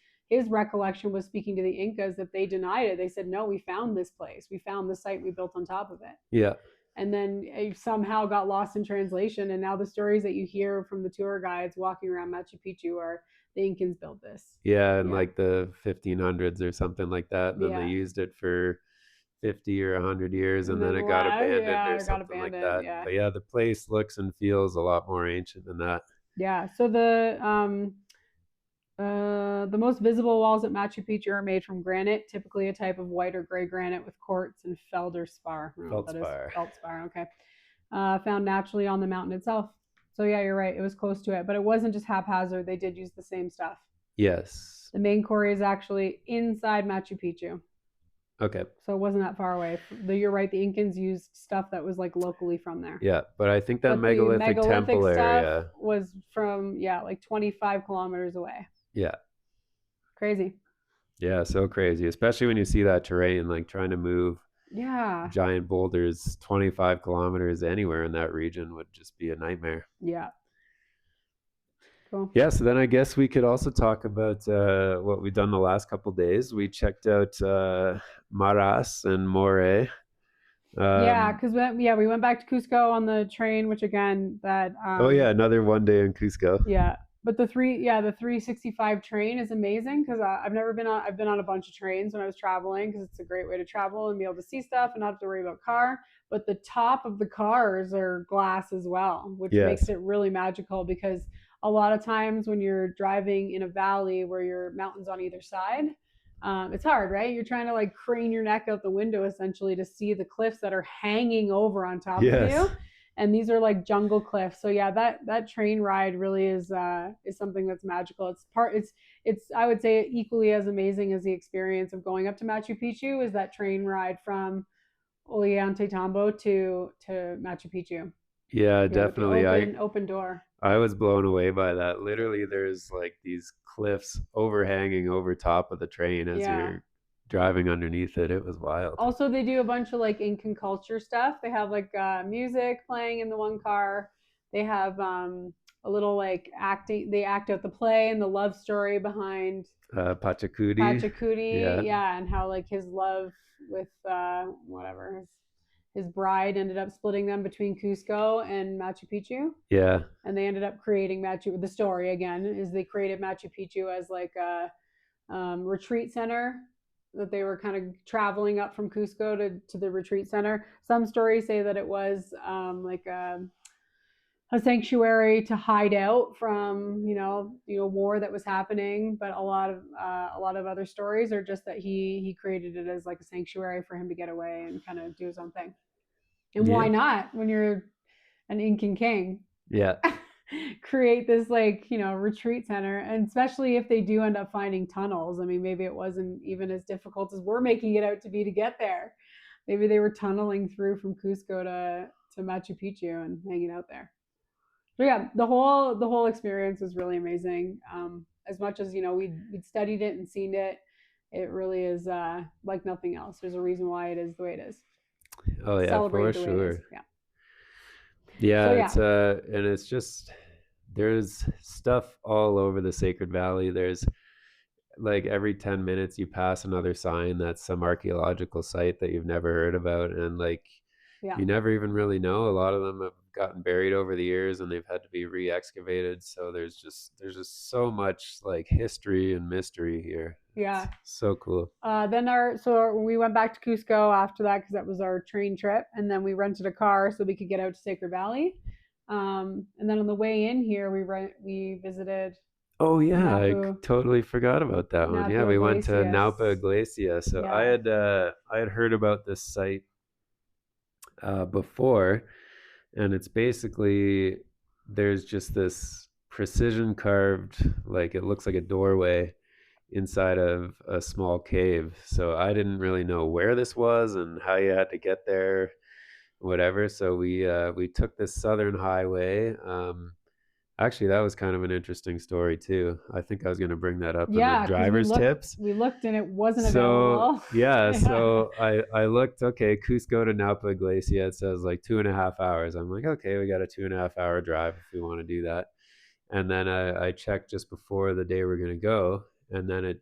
recollection was speaking to the Incas that they denied it. They said, no, we found this place. We found the site, we built on top of it. yeah, And then it somehow got lost in translation. And now the stories that you hear from the tour guides walking around Machu Picchu are the Incans built this. yeah, in Yeah. like the 1500s or something like that. And then they Yeah. used it for 50 or 100 years, and And then then it got abandoned yeah, or it got something like abandoned. that. Yeah. But yeah, the place looks and feels a lot more ancient than that. Yeah. So the most visible walls at Machu Picchu are made from granite, typically a type of white or gray granite with quartz and feldspar. I don't know what that is. Feldspar. Feldspar. Okay. Found naturally on the mountain itself. So yeah, you're right. It was close to it, but it wasn't just haphazard. They did use the same stuff. Yes. The main quarry is actually inside Machu Picchu. Okay. So it wasn't that far away. You're right. The Incans used stuff that was like locally from there. Yeah, but I think that But the megalithic temple stuff area. was from like 25 kilometers away. Yeah. Crazy. Yeah, so crazy, especially when you see that terrain, like trying to move Yeah. giant boulders 25 kilometers anywhere in that region would just be a nightmare. Yeah. Cool. Yeah, so then I guess we could also talk about what we've done the last couple days. We checked out Maras and More. Yeah, Um, because we went back to Cusco on the train, which again that oh yeah, another one day in Cusco. yeah. But the 365 train is amazing because I've been on a bunch of trains when I was traveling because it's a great way to travel and be able to see stuff and not have to worry about car. But the top of the cars are glass as well, which makes Yes. it really magical because a lot of times when you're driving in a valley where your mountains on either side, it's hard, right? You're trying to like crane your neck out the window essentially to see the cliffs that are hanging over on top of Yes. you, and these are like jungle cliffs. So yeah, that train ride really is something that's magical. It's I would say equally as amazing as the experience of going up to Machu Picchu is that train ride from Ollantaytambo to Machu Picchu. Yeah, Yeah, with the definitely. open door. I was blown away by that. Literally, there's like these cliffs overhanging over top of the train as Yeah. you're driving underneath it. It was wild. Also, they do a bunch of like Incan culture stuff. They have like music playing in the one car. They have a little like acting. They act out the play and the love story behind Pachacudi. Pachacudi. Yeah. Yeah, and how like his love with whatever his bride ended up splitting them between Cusco and Machu Picchu, Yeah. and they ended up creating Machu. The story again is they created Machu Picchu as like a retreat center that they were kind of traveling up from Cusco to the retreat center. Some stories say that it was like a sanctuary to hide out from war that was happening. But a lot of other stories are just that he created it as like a sanctuary for him to get away and kind of do his own thing. And why Yeah. not when you're an Incan king? Yeah. Create this like retreat center, and especially if they do end up finding tunnels. I mean, maybe it wasn't even as difficult as we're making it out to be to get there. Maybe they were tunneling through from Cusco to Machu Picchu and hanging out there. So yeah, the whole experience was really amazing. As much as we'd studied it and seen it, it really is like nothing else. There's a reason why it is the way it is. Oh yeah, Celebrate for the way it is. sure. Yeah. So Yeah, yeah, and it's just there's stuff all over the Sacred Valley. There's like every 10 minutes you pass another sign that's some archaeological site that you've never heard about, and like yeah. you never even really know. A lot of them have gotten buried over the years and they've had to be re-excavated, so there's just so much like history and mystery here. It's Yeah. so cool. We went back to Cusco after that because that was our train trip, and then we rented a car so we could get out to Sacred Valley. And then on the way in here, we visited Oh yeah, I Napu totally forgot about that one. Yeah, Napu we went to Naupa Iglesias. Iglesia. So Yeah, I had heard about this site before, and it's basically there's just this precision carved, like it looks like a doorway inside of a small cave. So I didn't really know where this was and how you had to get there, whatever. So we took this southern highway. Actually, that was kind of an interesting story too. I think I was going to bring that up in the yeah, because driver's tips. we looked and it wasn't So available. yeah, Yeah, so I looked. Okay, Cusco to Naupa Iglesia. It says like 2.5 hours. I'm like, okay, we got a 2.5 hour drive if we want to do that. And then I checked just before the day we're gonna go, and then it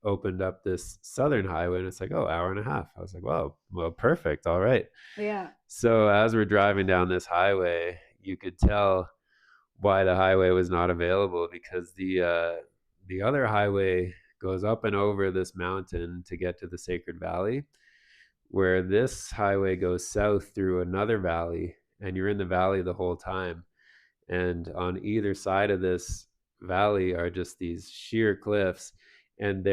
opened up this southern highway, and it's like, oh, hour and a half. I was like, well, perfect. All right. yeah, So as we're driving down this highway, you could tell why the highway was not available because the other highway goes up and over this mountain to get to the Sacred Valley, where this highway goes south through another valley, and you're in the valley the whole time. And on either side of this valley are just these sheer cliffs, and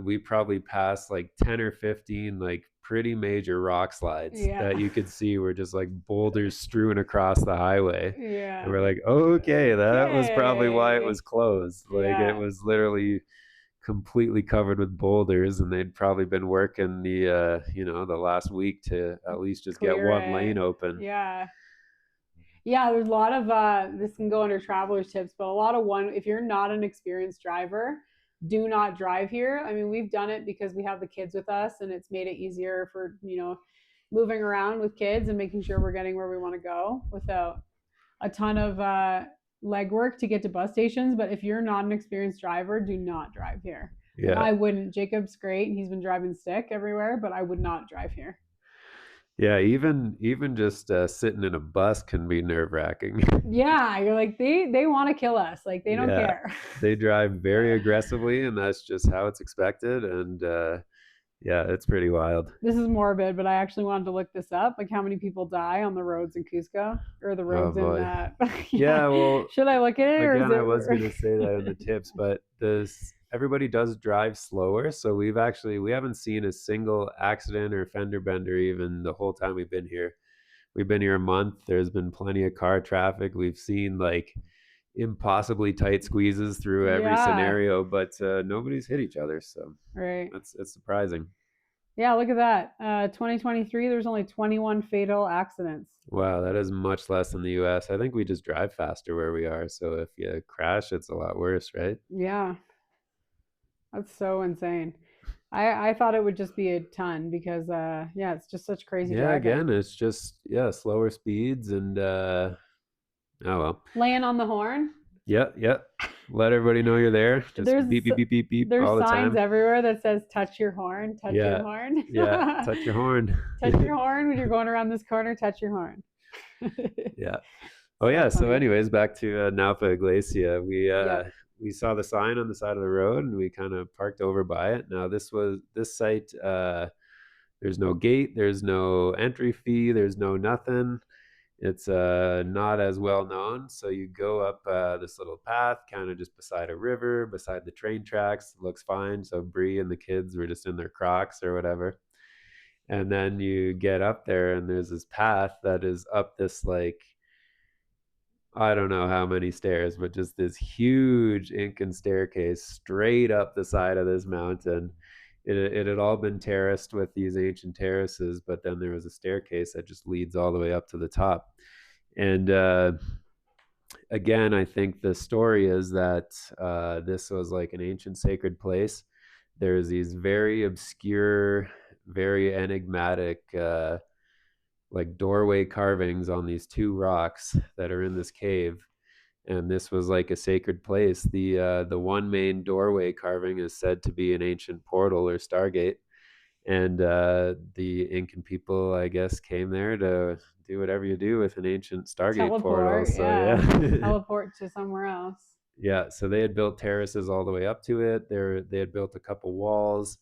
we probably passed like 10 or 15 like pretty major rock slides that yeah, you could see were just like boulders strewn across the highway. And yeah. we're like, okay, that was probably why it was Okay. closed. Like it Yeah, was literally completely covered with boulders, and they'd probably been working the last week to at least just get clear one lane it. open. Yeah. Yeah, there's a lot of this can go under traveler's tips, but a lot of one if you're not an experienced driver, do not drive here. I mean, we've done it because we have the kids with us and it's made it easier for, moving around with kids and making sure we're getting where we want to go without a ton of legwork to get to bus stations. But if you're not an experienced driver, do not drive here. Like, Yeah. I wouldn't. Jacob's great. He's been driving stick everywhere, but I would not drive here. Yeah, even just sitting in a bus can be nerve-wracking. Yeah, you're like they want to kill us. Like they don't Yeah, care. they drive very aggressively, and that's just how it's expected. And yeah, it's pretty wild. This is morbid, but I actually wanted to look this up, like how many people die on the roads in Cusco or the Oh roads in. boy. Yeah. Yeah, well, Should I look at it or is again, I was going to it? say that in the tips, but this everybody does drive slower, so we haven't seen a single accident or fender bender even the whole time we've been here. We've been here a month. There's been plenty of car traffic. We've seen like impossibly tight squeezes through every Yeah. scenario, but nobody's hit each other, so Right. it's surprising. Yeah. Look at that. 2023. There's only 21 fatal accidents. Wow, that is much less than the US. I think we just drive faster where we are, so if you crash, it's a lot worse, right? Yeah. That's so insane. I thought it would just be a ton because yeah, it's just such crazy Yeah, driving. again, it's just slower speeds and oh well. Laying on the horn. Yeah, yeah. Let everybody know you're there. Just There's beep beep beep beep beep there's all the signs time. everywhere that says touch your horn, touch your Yeah, horn. yeah. Touch your horn. Touch your horn when you're going around this corner, touch your horn. Yeah. Oh So yeah. So, funny. anyways, back to Napa Iglesia. Yep. We saw the sign on the side of the road, and we kind of parked over by it. Now, this site. There's no gate. There's no entry fee. There's no nothing. It's not as well known. So you go up this little path, kind of just beside a river, beside the train tracks. It looks fine. So Bree and the kids were just in their Crocs or whatever. And then you get up there, and there's this path that is up this like I don't know how many stairs, but just this huge Incan staircase straight up the side of this mountain. It had all been terraced with these ancient terraces, but then there was a staircase that just leads all the way up to the top. And again, I think the story is that this was like an ancient sacred place. There's these very obscure, very enigmatic like doorway carvings on these two rocks that are in this cave, and this was like a sacred place. The one main doorway carving is said to be an ancient portal or stargate, and the Incan people, I guess, came there to do whatever you do with an ancient stargate portal. Teleport, So yeah. yeah. Teleport to somewhere else. Yeah, so they had built terraces all the way up to it. They had built a couple walls.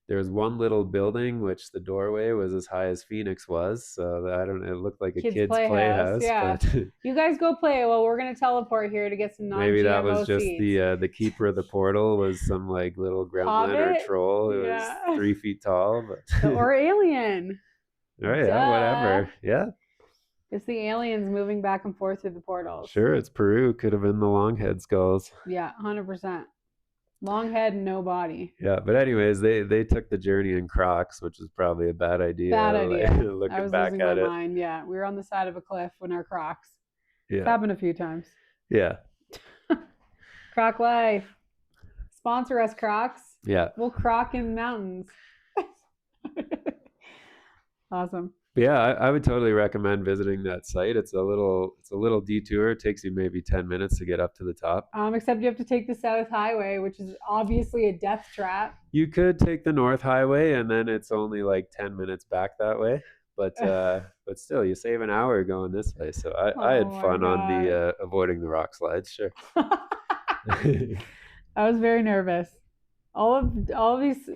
There was one little building which the doorway was as high as Phoenix was. So I don't know, it looked like a Kids kid's playhouse, playhouse, yeah. but You guys go play. Well, we're gonna teleport here to get some maybe that was non-GMO just seeds. the keeper of the portal was some like little gremlin or Hobbit, troll who was yeah, 3 feet tall. But or alien. all right, yeah, Duh. whatever. Yeah, It's the aliens moving back and forth through the portals. sure. It's Peru. Could have been the longhead skulls. Yeah, 100%. Long head, no body. Yeah, but anyways, they took the journey in Crocs, which is probably a bad idea. Bad idea. I Looking was back losing at my it. mind. Yeah, we were on the side of a cliff in our Crocs. It's Yeah, happened a few times. yeah, Croc life. Sponsor us, Crocs. yeah. We'll croc in the mountains. Awesome. But yeah, I would totally recommend visiting that site. It's a little detour. It takes you maybe 10 minutes to get up to the top. Except you have to take the South Highway, which is obviously a death trap. You could take the North Highway, and then it's only like 10 minutes back that way. But still, you save an hour going this way. So I had Oh fun my on God. the avoiding the rock slides. Sure. I was very nervous. All of these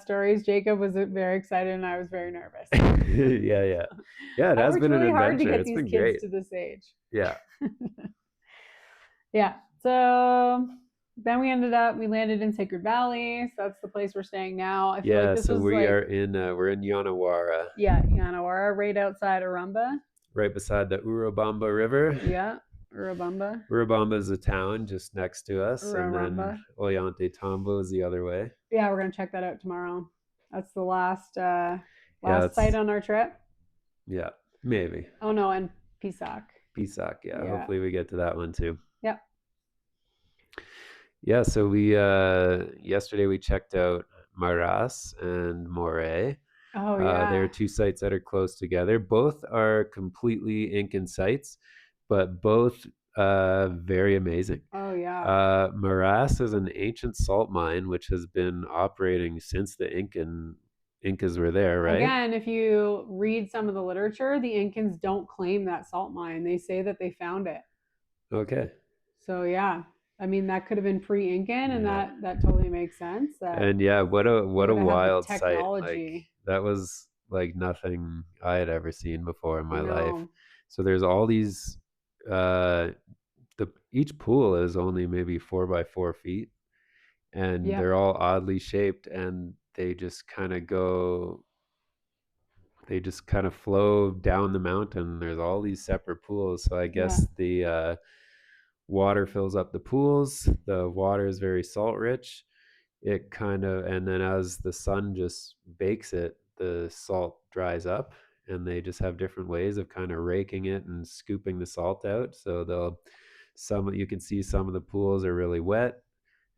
stories, Jacob was very excited, and I was very nervous. Yeah, yeah, yeah. It I has worked been an really hard to adventure. get It's these been kids great. to this age. Yeah, Yeah. So then we landed in Sacred Valley. So that's the place we're staying now. I feel yeah. like this So was we like, are in we're in Yanawara, yeah, Yanawara, right outside Arumba. right beside the Urubamba River. Yeah, Urubamba. Urubamba is a town just next to us, and then Urubamba. Ollanta Tambo is the other way. Yeah, we're gonna check that out tomorrow. That's the last that's- site on our trip. Yeah, maybe. Oh no, and Pisac. Pisac, yeah. Yeah. Hopefully we get to that one too. Yep. Yeah, so we yesterday we checked out Maras and Moray. Oh There are yeah. two sites that are close together. Both are completely Incan sites, but both very amazing. Oh yeah. Maras is an ancient salt mine which has been operating since the Incas were there, right? Again, if you read some of the literature, the Incans don't claim that salt mine. They say that they found it. Okay. So yeah, I mean that could have been pre-Incan, and Yeah. that totally makes sense. That And yeah, they what a would have had the wild sight. Like technology. that was like nothing I had ever seen before in my life. No. So there's all these the each pool is only maybe 4 by 4 feet, and Yep. they're all oddly shaped, and they just kind of flow down the mountain. There's all these separate pools. So I Yeah. guess the water fills up the pools. The water is very salt rich. It kind of, and then as the sun just bakes it, the salt dries up, and they just have different ways of kind of raking it and scooping the salt out. So some, you can see some of the pools are really wet,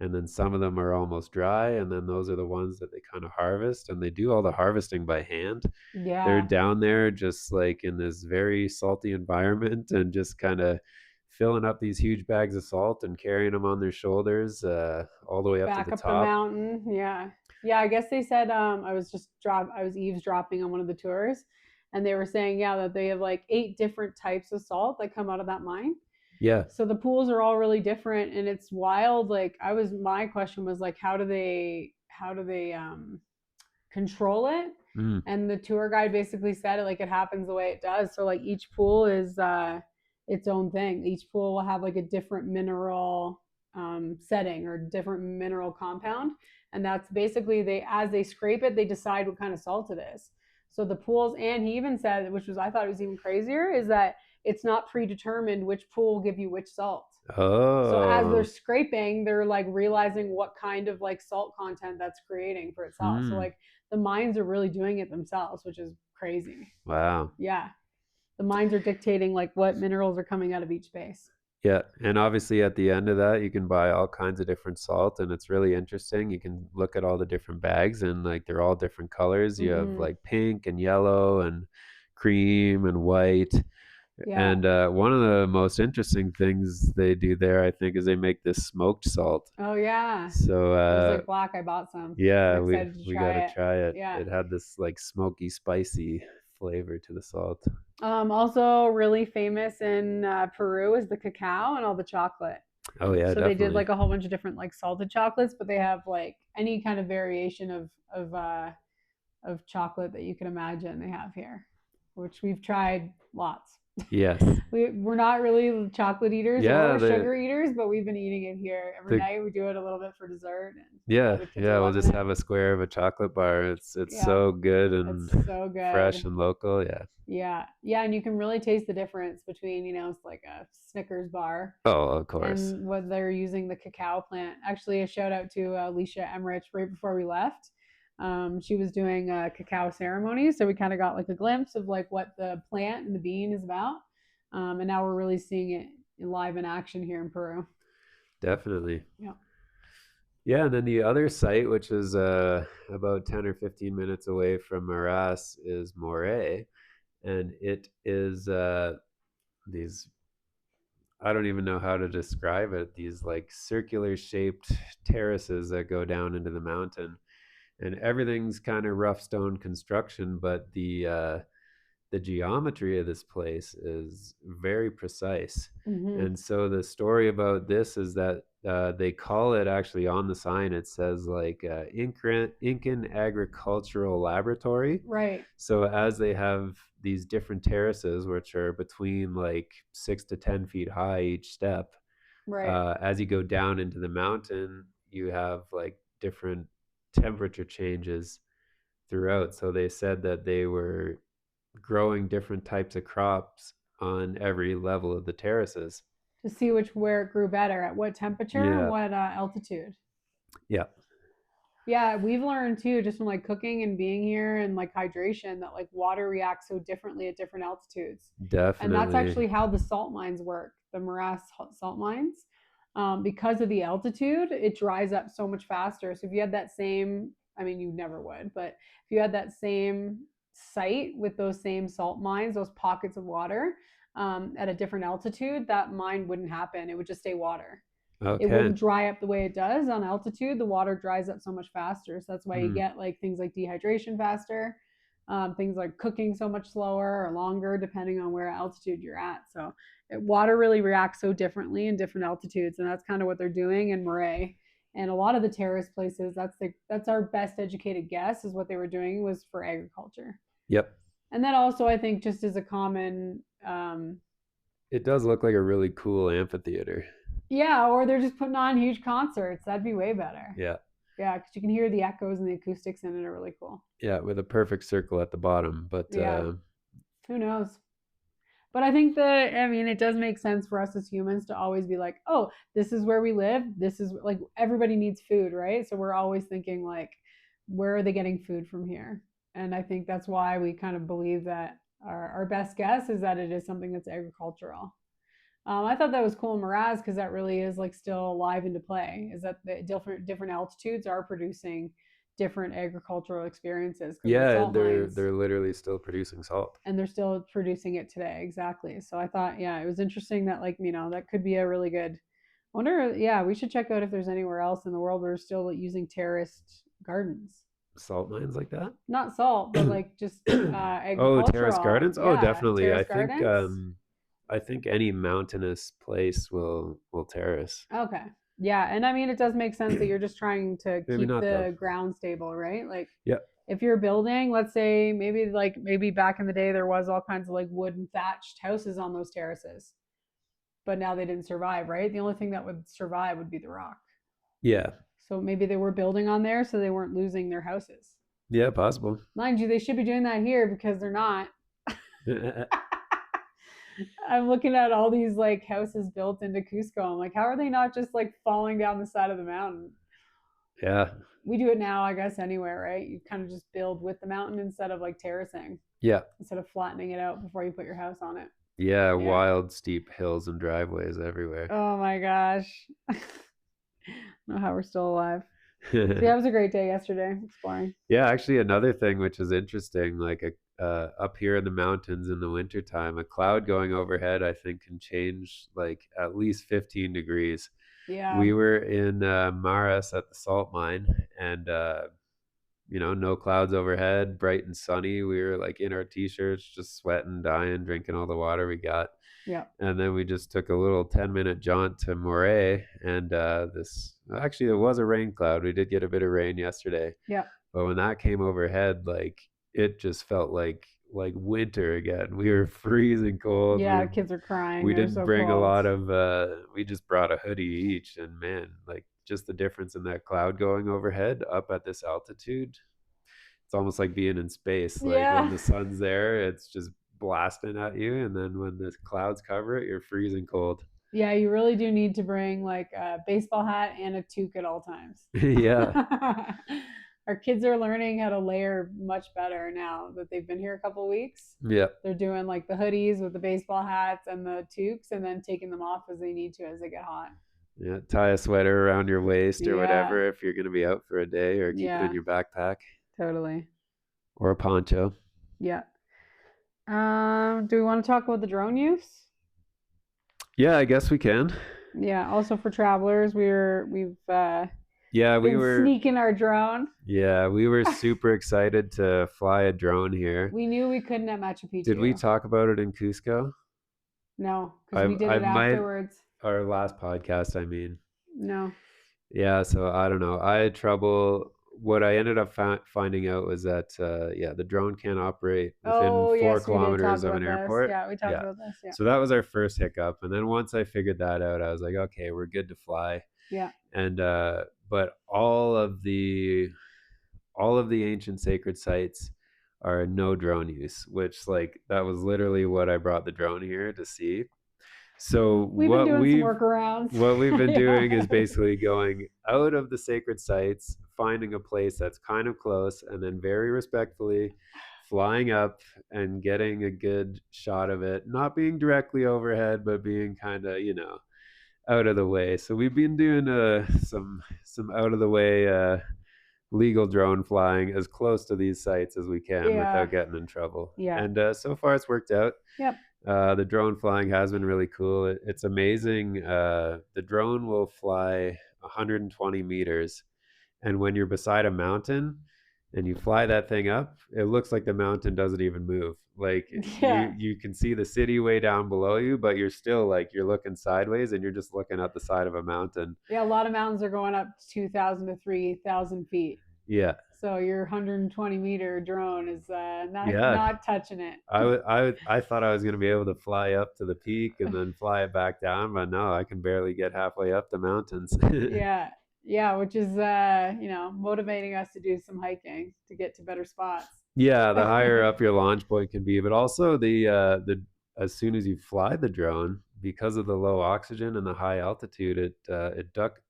and then some of them are almost dry, and then those are the ones that they kind of harvest, and they do all the harvesting by hand. They're Yeah. down there just like in this very salty environment and just kind of filling up these huge bags of salt and carrying them on their shoulders all the way up to Back the up the top. mountain. Yeah. Yeah, I guess they said I was eavesdropping on one of the tours, and they were saying yeah that they have like 8 different types of salt that come out of that mine. Yeah. So the pools are all really different, and it's wild. Like my question was like how do they control it? Mm. And the tour guide basically said it like it happens the way it does. So like each pool is its own thing. Each pool will have like a different mineral setting or different mineral compound, and that's basically they as they scrape it, they decide what kind of salt it is. So the pools, and he even said, which was I thought it was even crazier, is that it's not predetermined which pool will give you which salt. So as they're Oh. scraping, they're like realizing what kind of like salt content that's creating for itself. So Hmm. like the mines are really doing it themselves, which is crazy. Wow. Yeah. The mines are dictating like what minerals are coming out of each space. Yeah, and obviously at the end of that, you can buy all kinds of different salt, and it's really interesting. You can look at all the different bags, and like they're all different colors. You have Mm-hmm. like pink and yellow and cream and white. Yeah. And one of the most interesting things they do there, I think, is they make this smoked salt. Oh yeah. So It was like black. I bought some. I'm yeah, we excited to we got to try it. try it. Yeah. It had this like smoky, spicy flavor to the salt. Also really famous in Peru is the cacao and all the chocolate. Oh yeah, So they did definitely. like a whole bunch of different like salted chocolates, but they have like any kind of variation of chocolate that you can imagine they have here, which we've tried lots. Yes. We're not really chocolate eaters Yeah, or sugar eaters, but we've been eating it here every the night. We do it a little bit for dessert, and yeah, the kids are yeah, we'll loving just it. have a square of a chocolate bar. It's Yeah, so good it's and so fresh good. and local. Yeah. Yeah, yeah, and you can really taste the difference between it's like a Snickers bar Oh, of course. and what they're using the cacao plant. Actually, a shout out to Alicia Emmerich right before we left. She was doing a cacao ceremony, so we kind of got like a glimpse of like what the plant and the bean is about. And now we're really seeing it live in action here in Peru. Definitely. Yeah. Yeah, and then the other site, which is about 10 or 15 minutes away from Maras, is Moray. And it is these, I don't even know how to describe it, these like circular shaped terraces that go down into the mountain. And everything's kind of rough stone construction, but the geometry of this place is very precise. Mm-hmm. And so the story about this is that they call it, actually on the sign, it says like Incan Agricultural Laboratory. Right. So as they have these different terraces, which are between like 6 to 10 feet high each step, Right. as you go down into the mountain, you have like different temperature changes throughout. So they said that they were growing different types of crops on every level of the terraces. To see where it grew better at what temperature and Yeah. what altitude. Yeah. Yeah, we've learned too, just from like cooking and being here and like hydration, that like water reacts so differently at different altitudes. And that's Definitely. actually how the salt mines work, the morass salt mines. Because of the altitude, it dries up so much faster. So if you had that same I mean, you never would, but if you had that same site with those same salt mines, those pockets of water at a different altitude, that mine wouldn't happen. It would just stay water. It Okay. wouldn't dry up the way it does on altitude. The water dries up so much faster. So that's why you Hmm. get like things like dehydration faster, things like cooking so much slower or longer, depending on where altitude you're at. So water really reacts so differently in different altitudes. And that's kind of what they're doing in Moray. And a lot of the terrace places, that's our best educated guess, is what they were doing was for agriculture. Yep. And then also, I think, just as a common, It does look like a really cool amphitheater. yeah, or they're just putting on huge concerts. That'd be way better. Yeah. Yeah, because you can hear the echoes and the acoustics in it are really cool. Yeah, with a perfect circle at the bottom. But Yeah, who knows? But I think that, I mean, it does make sense for us as humans to always be like, oh, this is where we live. This is like everybody needs food, right? So we're always thinking, like, where are they getting food from here? And I think that's why we kind of believe that our best guess is that it is something that's agricultural. I thought that was cool in Miraz because that really is like still alive into play. Is that the different altitudes are producing different agricultural experiences because the yeah, salt mines, they're literally still producing salt. and they're still producing it today. Exactly. So I thought, yeah, it was interesting that, like, that could be a really good. I wonder. Yeah, we should check out if there's anywhere else in the world where we're still using terraced gardens. Salt mines like that? Not salt, but like just Oh, terrace agricultural. gardens? Oh, Yeah, definitely. terrace gardens. I think any mountainous place will terrace. Okay. Yeah, and I mean it does make sense that you're just trying to Maybe keep not though. the ground stable, right? Like Yeah. if you're building, let's say maybe back in the day there was all kinds of like wood and thatched houses on those terraces. But now they didn't survive, right? The only thing that would survive would be the rock. Yeah. So maybe they were building on there so they weren't losing their houses. Yeah, possible. Mind you, they should be doing that here because they're not. I'm looking at all these like houses built into Cusco. I'm like, how are they not just like falling down the side of the mountain? Yeah. We do it now, I guess, anywhere, right? You kind of just build with the mountain instead of like terracing, Yeah. instead of flattening it out before you put your house on it. Yeah, Yeah. wild steep hills and driveways everywhere. Oh my gosh. I don't know how we're still alive. So yeah, it was a great day yesterday exploring. Yeah, actually another thing which is interesting, like up here in the mountains in the wintertime, a cloud going overhead I think can change like at least 15 degrees. Yeah. We were in Maras at the salt mine, and no clouds overhead, bright and sunny. We were like in our t-shirts, just sweating, dying, drinking all the water we got. Yeah. And then we just took a little 10-minute jaunt to Moray, and this actually it was a rain cloud. We did get a bit of rain yesterday. Yeah. But when that came overhead, like it just felt like winter again. We were freezing cold. Yeah, kids are crying. We They're didn't so bring a cold. lot of we just brought a hoodie each, and man, like just the difference in that cloud going overhead up at this altitude. It's almost like being in space. Like Yeah. when the sun's there, it's just blasting at you, and then when the clouds cover it, you're freezing cold. Yeah, you really do need to bring like a baseball hat and a toque at all times. Yeah. Our kids are learning how to layer much better now that they've been here a couple of weeks. Yeah. They're doing like the hoodies with the baseball hats and the toques, and then taking them off as they need to as they get hot. Yeah, tie a sweater around your waist or Yeah. whatever if you're going to be out for a day, or keep it in your backpack. Totally. Or a poncho. Yeah. Do we want to talk about the drone use? Yeah, I guess we can. Yeah. Also for travelers, we've Yeah, we been were sneaking our drone. Yeah, we were super excited to fly a drone here. We knew we couldn't at Machu Picchu. Did we talk about it in Cusco? No, because we did it afterwards. Our last podcast, I mean. No. Yeah, so I don't know. I had trouble. What I ended up finding out was that, the drone can't operate within 4 kilometers of an airport. Yeah, we talked about this. Yeah. So that was our first hiccup. And then once I figured that out, I was like, okay, we're good to fly. Yeah. And but all of the ancient sacred sites are no drone use, which like that was literally what I brought the drone here to see. So we've been doing some workarounds. What we've been doing is basically going out of the sacred sites, finding a place that's kind of close, and then very respectfully flying up and getting a good shot of it, not being directly overhead, but being kind of, out of the way. So we've been doing some out of the way legal drone flying as close to these sites as we can Yeah. without getting in trouble. Yeah. And so far, it's worked out. Yep. The drone flying has been really cool. It's amazing. The drone will fly 120 meters, and when you're beside a mountain and you fly that thing up, it looks like the mountain doesn't even move. Like Yeah. you can see the city way down below you, but you're still like you're looking sideways and you're just looking at the side of a mountain. Yeah. A lot of mountains are going up 2,000 to 3,000 feet. Yeah, So your 120-meter drone is not yeah. not touching it. I thought I was going to be able to fly up to the peak and then fly it back down, but no, I can barely get halfway up the mountains. Yeah. Yeah, which is motivating us to do some hiking to get to better spots. Yeah, the higher up your launch point can be, but also the as soon as you fly the drone, because of the low oxygen and the high altitude,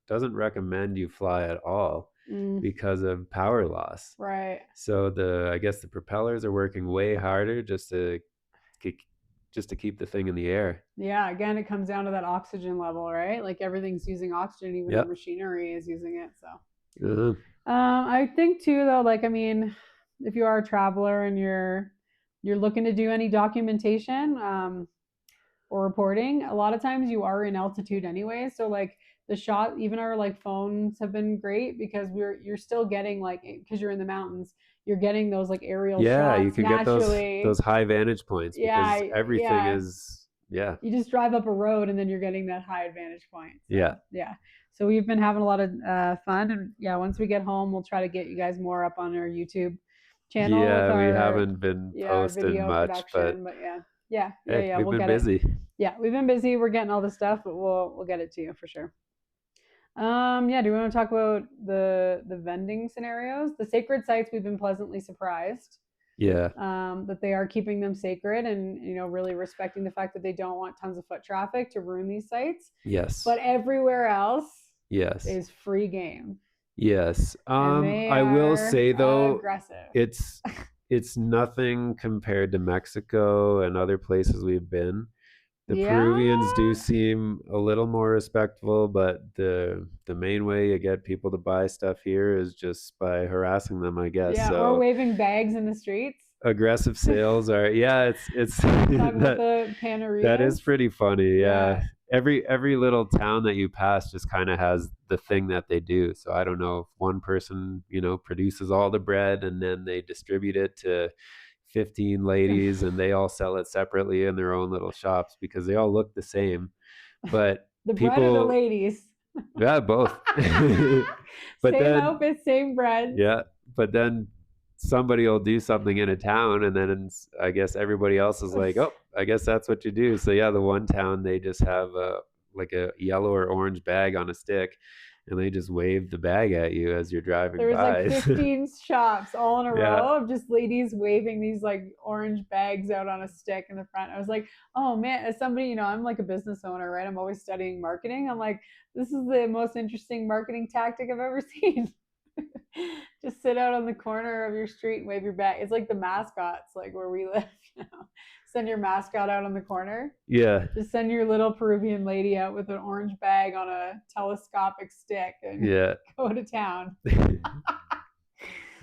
doesn't recommend you fly at all Mm, because of power loss. right. So I guess the propellers are working way harder ke- just to keep the thing in the air. Yeah, again, it comes down to that oxygen level, right? Like everything's using oxygen, even the Yep. machinery is using it. So, Uh, I think too, though, like I mean, if you are a traveler and you're looking to do any documentation, or reporting, a lot of times you are in altitude anyway. So like the shot, even our like phones have been great because you're still getting like because you're in the mountains, you're getting those like aerial yeah, you shots could get naturally. those high vantage points because Yeah, everything yeah. is yeah. You just drive up a road and then you're getting that high advantage point. Yeah. So yeah. So we've been having a lot of fun, and yeah, once we get home, we'll try to get you guys more up on our YouTube channel with Yeah, we our haven't been our posting video much, but production. But yeah, hey, we've we'll been get it. busy. Yeah, we've been busy. We're getting all this stuff, but we'll get it to you for sure. Yeah, do we want to talk about the vending scenarios? The sacred sites, we've been pleasantly surprised Yeah. that they are keeping them sacred and really respecting the fact that they don't want tons of foot traffic to ruin these sites. Yes. But everywhere else Yes. is free game. Yes. And they I will are say though, aggressive. it's nothing compared to Mexico and other places we've been. The Yeah. Peruvians do seem a little more respectful, but the main way you get people to buy stuff here is just by harassing them, I guess. Yeah, or So waving bags in the streets. aggressive sales are it's Talk about that the paneritas. that is pretty funny. Yeah. Yeah. Every little town that you pass just kind of has the thing that they do. So I don't know if one person, produces all the bread and then they distribute it to 15 ladies and they all sell it separately in their own little shops because they all look the same. But The bread or the people, ladies? yeah, both. But Same then, outfit, same bread. yeah, but then somebody will do something in a town and then I guess everybody else is like, oh, I guess that's what you do. So yeah, the one town they just have like a yellow or orange bag on a stick and they just wave the bag at you as you're driving There was by. like 15 shops all in a Yeah. row of just ladies waving these like orange bags out on a stick in the front. I was like, oh man, as somebody, I'm like a business owner, right? I'm always studying marketing. I'm like, this is the most interesting marketing tactic I've ever seen. Just sit out on the corner of your street and wave your bag. It's like the mascots, like where we live, Send your mascot out on the corner. Yeah. Just send your little Peruvian lady out with an orange bag on a telescopic stick and go to town.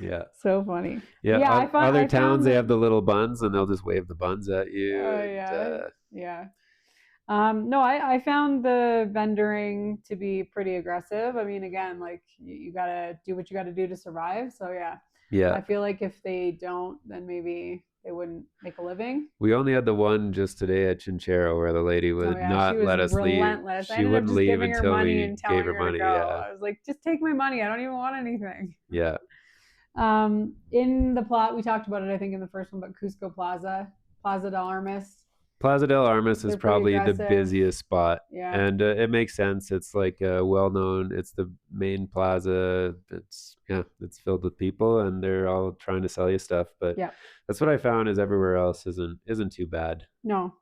Yeah. So funny. Yeah. Yeah, other towns, they have the little buns and they'll just wave the buns at you. Oh, yeah. No, I found the vendoring to be pretty aggressive. I mean, again, like you gotta do what you gotta do to survive. So yeah. I feel like if they don't, then maybe they wouldn't make a living. We only had the one just today at Chinchero where the lady would not let us relentless. leave. She wouldn't leave until we and gave her money. Yeah. I was like, just take my money. I don't even want anything. Yeah. In the plot, we talked about it, I think, in the first one, but Cusco Plaza del Armas. Plaza del Armas is probably the busiest spot. Yeah. And it makes sense. It's like well known. It's the main plaza. It's filled with people and they're all trying to sell you stuff. But that's what I found is everywhere else isn't too bad. No.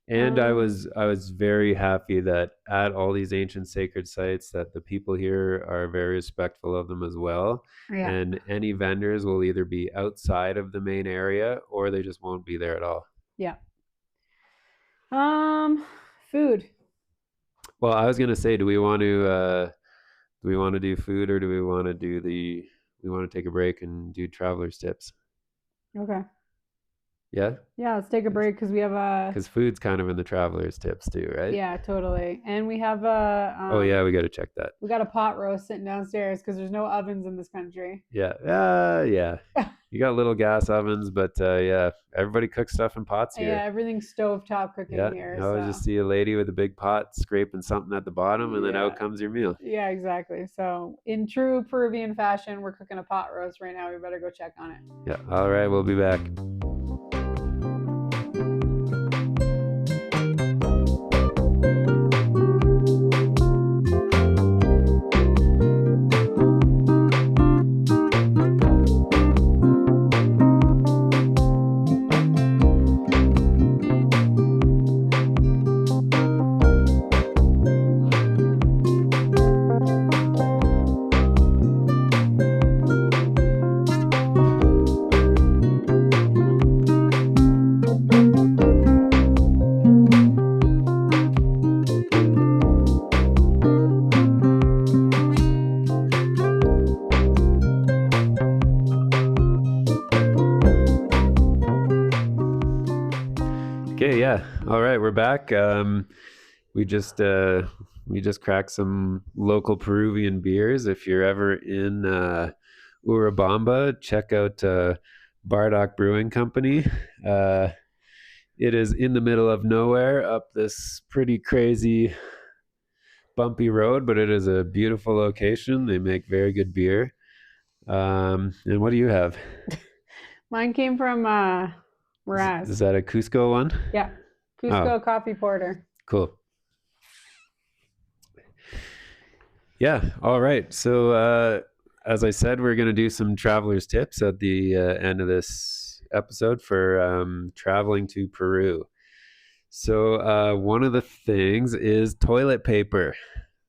And I was very happy that at all these ancient sacred sites that the people here are very respectful of them as well. Yeah. And any vendors will either be outside of the main area or they just won't be there at all. Yeah. Food. Well, I was gonna say, do we want to do food or do we want to do the we want to take a break and do traveler's tips. Okay. Yeah? Yeah, let's take a break because we have Because food's kind of in the traveler's tips too, right? Yeah, totally. And we have oh yeah, we got to check that. We got a pot roast sitting downstairs because there's no ovens in this country. Yeah. Yeah. You got little gas ovens, but yeah, everybody cooks stuff in pots here. Yeah, everything's stovetop cooking here. I always just see a lady with a big pot scraping something at the bottom, and then out comes your meal. Yeah, exactly. So in true Peruvian fashion, we're cooking a pot roast right now. We better go check on it. Yeah. All right, we'll be back. Okay, yeah. All right, we're back. We just cracked some local Peruvian beers. If you're ever in Urubamba, check out Bardock Brewing Company. It is in the middle of nowhere up this pretty crazy bumpy road, but it is a beautiful location. They make very good beer. And what do you have? Mine came from Raz. Is that a Cusco one? Yeah. Cusco coffee porter. Cool. Yeah. All right. So as I said, we're going to do some traveler's tips at the end of this episode for traveling to Peru. So one of the things is toilet paper.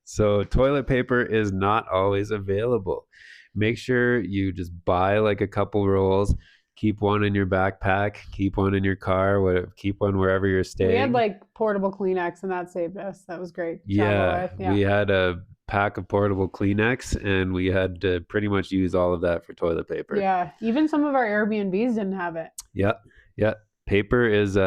So toilet paper is not always available. Make sure you just buy like a couple rolls. Keep one in your backpack, keep one in your car, keep one wherever you're staying. We had like portable Kleenex and that saved us. That was great. Yeah, we had a pack of portable Kleenex and we had to pretty much use all of that for toilet paper. Yeah, even some of our Airbnbs didn't have it. Yeah. Paper is,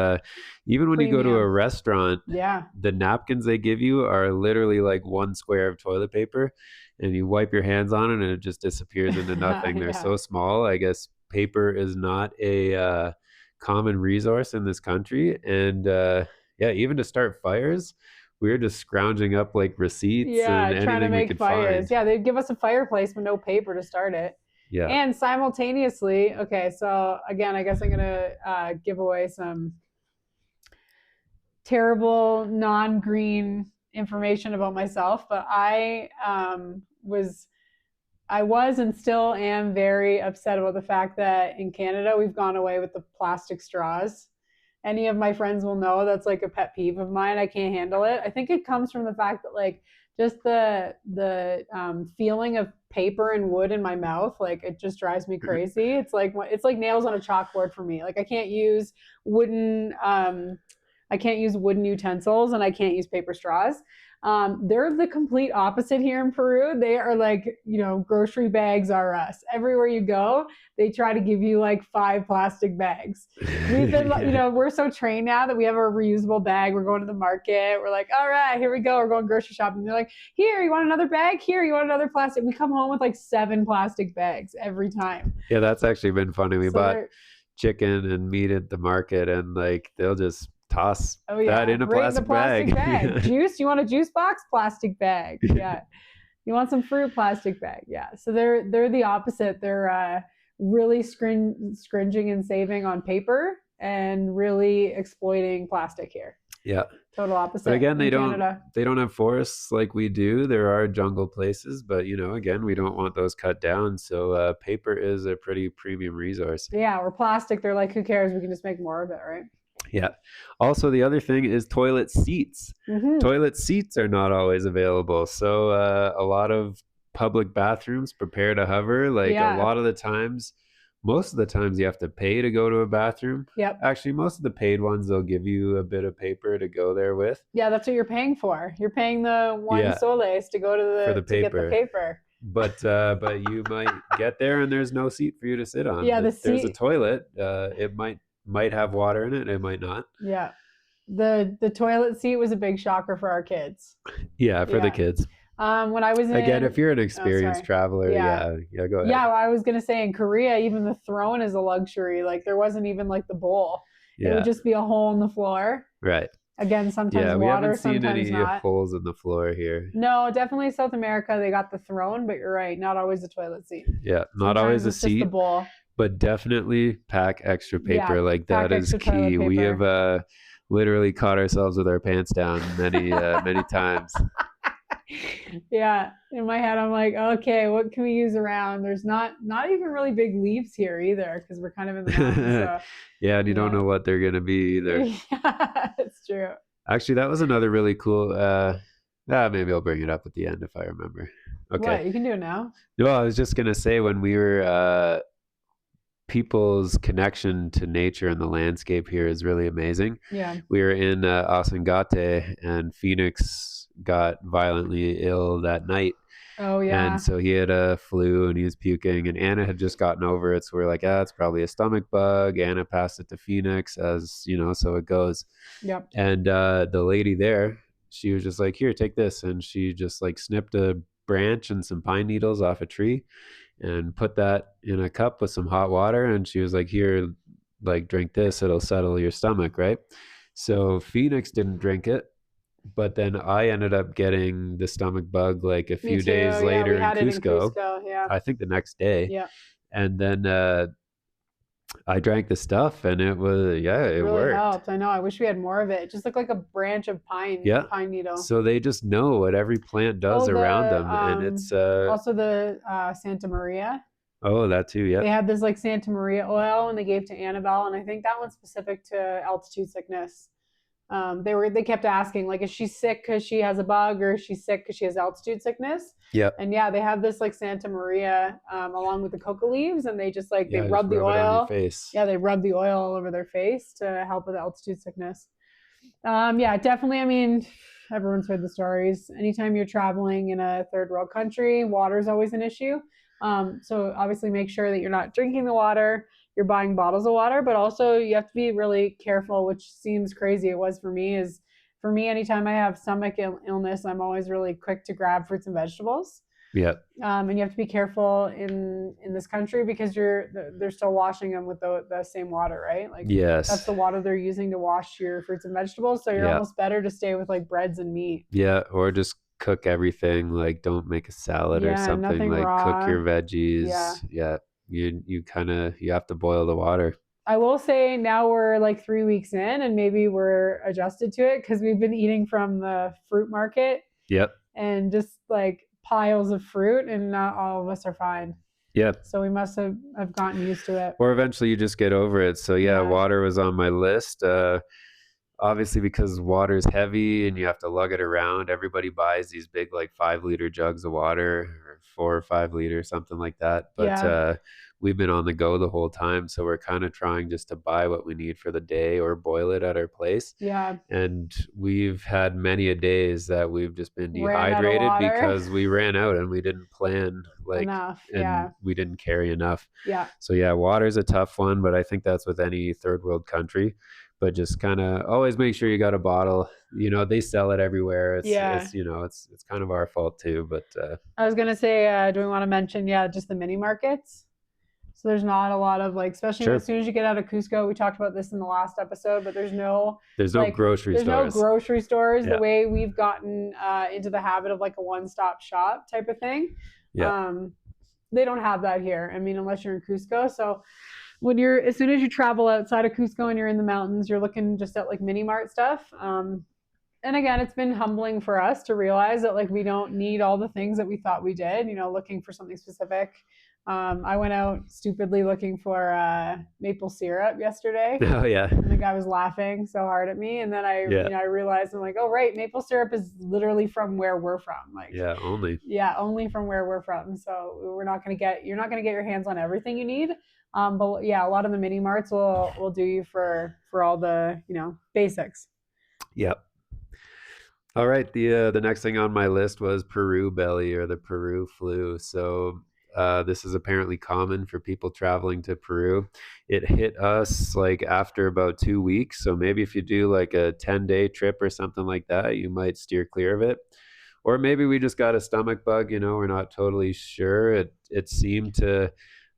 even when you go to a restaurant, the napkins they give you are literally like 1 square of toilet paper and you wipe your hands on it and it just disappears into nothing. They're so small, I guess. Paper is not a common resource in this country. And even to start fires, we were just scrounging up like receipts and trying to make fires. Find. Yeah, they'd give us a fireplace with no paper to start it. Yeah. And simultaneously, okay, so again, I guess I'm going to give away some terrible non-green information about myself, but I was and still am very upset about the fact that in Canada, we've gone away with the plastic straws. Any of my friends will know that's like a pet peeve of mine. I can't handle it. I think it comes from the fact that like just the feeling of paper and wood in my mouth, like it just drives me crazy. It's like nails on a chalkboard for me. Like I can't use wooden utensils and I can't use paper straws. They're the complete opposite here in Peru. They are like, grocery bags are us. Everywhere you go, they try to give you like 5 plastic bags. We've been, we're so trained now that we have a reusable bag. We're going to the market. We're like, all right, here we go. We're going grocery shopping. They're like, here, you want another bag? Here, you want another plastic? We come home with like 7 plastic bags every time. Yeah, that's actually been funny. We bought chicken and meat at the market and like they'll just toss that in a plastic bag. Juice? You want a juice box? Plastic bag. Yeah. You want some fruit? Plastic bag. Yeah. So they're the opposite. They're really scringing and saving on paper and really exploiting plastic here. Yeah. Total opposite. But again, they don't have forests like we do. There are jungle places, but again, we don't want those cut down. So paper is a pretty premium resource. Yeah, or plastic. They're like, who cares? We can just make more of it, right? Yeah. Also, the other thing is toilet seats. Mm-hmm. Toilet seats are not always available. So a lot of public bathrooms prepare to hover. Like a lot of the times, most of the times you have to pay to go to a bathroom. Yep. Actually, most of the paid ones, they'll give you a bit of paper to go there with. Yeah, that's what you're paying for. You're paying the 1 soles to go to to get the paper. but you might get there and there's no seat for you to sit on. Yeah, the There's a seat. toilet. It might have water in it. It might not. Yeah, the toilet seat was a big shocker for our kids. Yeah, for the Yeah. kids. When I was Again, if in, you're an oh, experienced sorry. traveler, Yeah. yeah, go ahead. Yeah, I was gonna say in Korea, even the throne is a luxury. Like there wasn't even like the bowl. It would Yeah, just be a hole in the floor. right. Again, sometimes Yeah, we haven't water, seen sometimes any not. holes in the floor here. No, definitely South America, they got the throne, but you're right, not always the toilet seat. Yeah, not always Sometimes a it's just the seat, bowl. but definitely pack extra Yeah, paper. Like pack that is extra toilet key. We have paper. literally caught ourselves with our pants down many times. Yeah, in my head I'm like, okay, what can we use around? There's not even really big leaves here either because we're kind of in the mountains. So Yeah, and you don't yeah, know what they're gonna be either. yeah, it's true. Actually, that was another really cool. Maybe I'll bring it up at the end if I remember. Okay. What you can do it now? No, I was just gonna say when we were people's connection to nature and the landscape here is really amazing. Yeah. We were in Asangate, and Phoenix got violently ill that night. Oh yeah. And so he had a flu and he was puking, and Anna had just gotten over it. So we're like, it's probably a stomach bug. Anna passed it to Phoenix, as you know, so it goes. Yep. And the lady there, she was just like, here, take this. And she just like snipped a branch and some pine needles off a tree and put that in a cup with some hot water. And she was like, here, like drink this, it'll settle your stomach, right? So Phoenix didn't drink it, but then I ended up getting the stomach bug like a few days Yeah, later we had in it in Cusco. Cusco. Yeah. I think the next day. Yeah. And then I drank the stuff and it was, it really worked. helped. I know. I wish we had more of it. It just looked like a branch of pine needle. So they just know what every plant does around them. And it's also the Santa Maria. Oh, that too, yeah. They had this like Santa Maria oil and they gave to Annabelle, and I think that one's specific to altitude sickness. They kept asking, like, is she sick because she has a bug, or is she sick because she has altitude sickness? Yeah. And yeah, they have this like Santa Maria along with the coca leaves, and they just like they rub the rub it on oil. your face. Yeah, they rub the oil all over their face to help with altitude sickness. Yeah, definitely. I mean, everyone's heard the stories. Anytime you're traveling in a third world country, water is always an issue. So obviously make sure that you're not drinking the water, you're buying bottles of water, but also you have to be really careful, which seems crazy. It was for me. Anytime I have stomach illness, I'm always really quick to grab fruits and vegetables. Yeah. And you have to be careful in this country because they're still washing them with the same water, right? Like, yes, that's the water they're using to wash your fruits and vegetables. So you're almost better to stay with like breads and meat. Yeah, or just cook everything. Like, don't make a salad or something. Like, raw. cook your veggies. Yeah. You kind of have to boil the water. I will say now we're like 3 weeks in, and maybe we're adjusted to it because we've been eating from the fruit market. Yep. And just like piles of fruit, and not all of us are fine. Yep. So we must have gotten used to it. Or eventually you just get over it. So water was on my list. Obviously, because water is heavy and you have to lug it around, everybody buys these big like 5-liter jugs of water, or 4 or 5 liters, something like that. But we've been on the go the whole time, so we're kind of trying just to buy what we need for the day or boil it at our place. Yeah. And we've had many a days that we've just been dehydrated because we ran out and we didn't plan enough. And we didn't carry enough. Yeah. So water's a tough one, but I think that's with any third world country. But just kind of always make sure you got a bottle. You know, they sell it everywhere. It's kind of our fault too. But I was gonna say, do we want to mention just the mini markets? So there's not a lot of like, especially as soon as you get out of Cusco. We talked about this in the last episode, but there's no grocery stores. There's no grocery stores. The way we've gotten into the habit of like a one-stop shop type of thing. Yeah. They don't have that here. I mean, unless you're in Cusco. So as soon as you travel outside of Cusco and you're in the mountains, you're looking just at like mini mart stuff. And again, it's been humbling for us to realize that like we don't need all the things that we thought we did, looking for something specific. I went out stupidly looking for maple syrup yesterday. Oh yeah. And the guy was laughing so hard at me. And then I realized, I'm like, oh right, maple syrup is literally from where we're from. Like only from where we're from. So you're not gonna get your hands on everything you need. But a lot of the mini marts will do you for all the basics. Yep. All right, the next thing on my list was Peru belly or the Peru flu. So this is apparently common for people traveling to Peru. It hit us like after about 2 weeks. So maybe if you do like a 10-day trip or something like that, you might steer clear of it. Or maybe we just got a stomach bug. We're not totally sure. It seemed to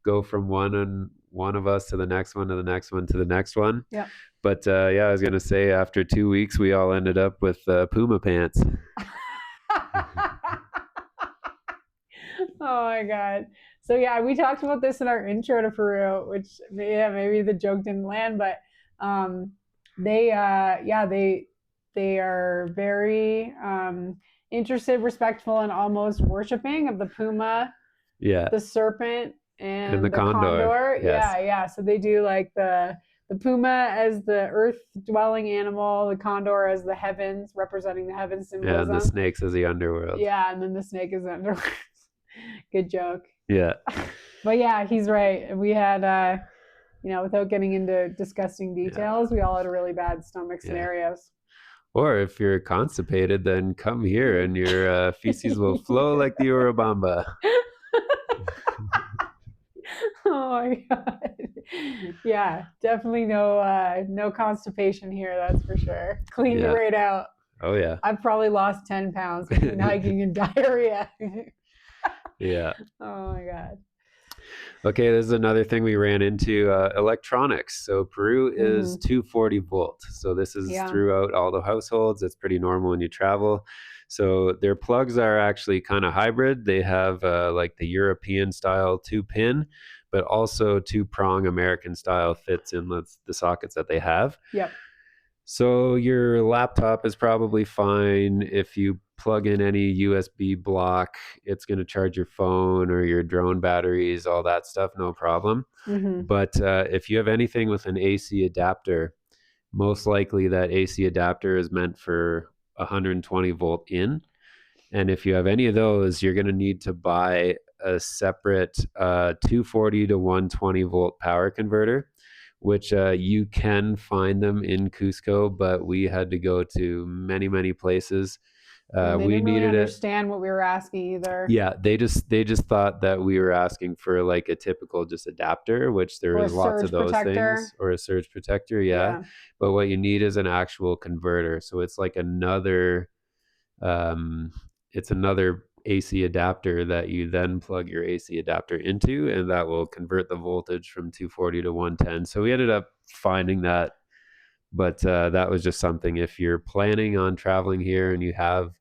go from one of us to the next one to the next one to the next one. Yep. But yeah, I was gonna say after 2 weeks, we all ended up with Puma pants. Oh my god. So yeah, we talked about this in our intro to Peru, which yeah, maybe the joke didn't land, but um they are very interested, respectful, and almost worshiping of the puma, Yeah, the serpent, and the and the condor. condor. Yes, Yeah, yeah. So they do like the puma as the earth dwelling animal, the condor as the heavens, representing the heavens and the symbolism. snakes is the underworld. Yeah, and then the snake is under. Good joke. Yeah, But yeah, he's right. We had, without getting into disgusting yeah, details, we all had really bad stomach yeah. scenarios. Or if you're constipated, then come here and your feces will flow like the Urubamba. Oh my god. Yeah, definitely no constipation here, that's for sure. Cleaned Yeah. right out. Oh yeah. I've probably lost 10 pounds between hiking and diarrhea. Yeah. Oh my god. Okay, this is another thing we ran into, electronics. So Peru is 240 volt. So this is Yeah. throughout all the households. It's pretty normal when you travel. So their plugs are actually kind of hybrid. They have like the European style 2-pin, but also 2-prong American style fits in the sockets that they have. Yep. So your laptop is probably fine. If you plug in any USB block, it's going to charge your phone or your drone batteries, all that stuff, no problem. Mm-hmm. But if you have anything with an AC adapter, most likely that AC adapter is meant for 120 volt in. And if you have any of those, you're going to need to buy a separate 240 to 120 volt power converter, which you can find them in Cusco, but we had to go to many, many places. And they We didn't really needed it. understand what we were asking either. Yeah, they just thought that we were asking for like a typical just adapter, which there Or a is lots of surge those protector. things, or a surge protector. Yeah. But what you need is an actual converter. So it's like it's another AC adapter that you then plug your AC adapter into, and that will convert the voltage from 240 to 110. So we ended up finding that, but that was just something. If you're planning on traveling here and you have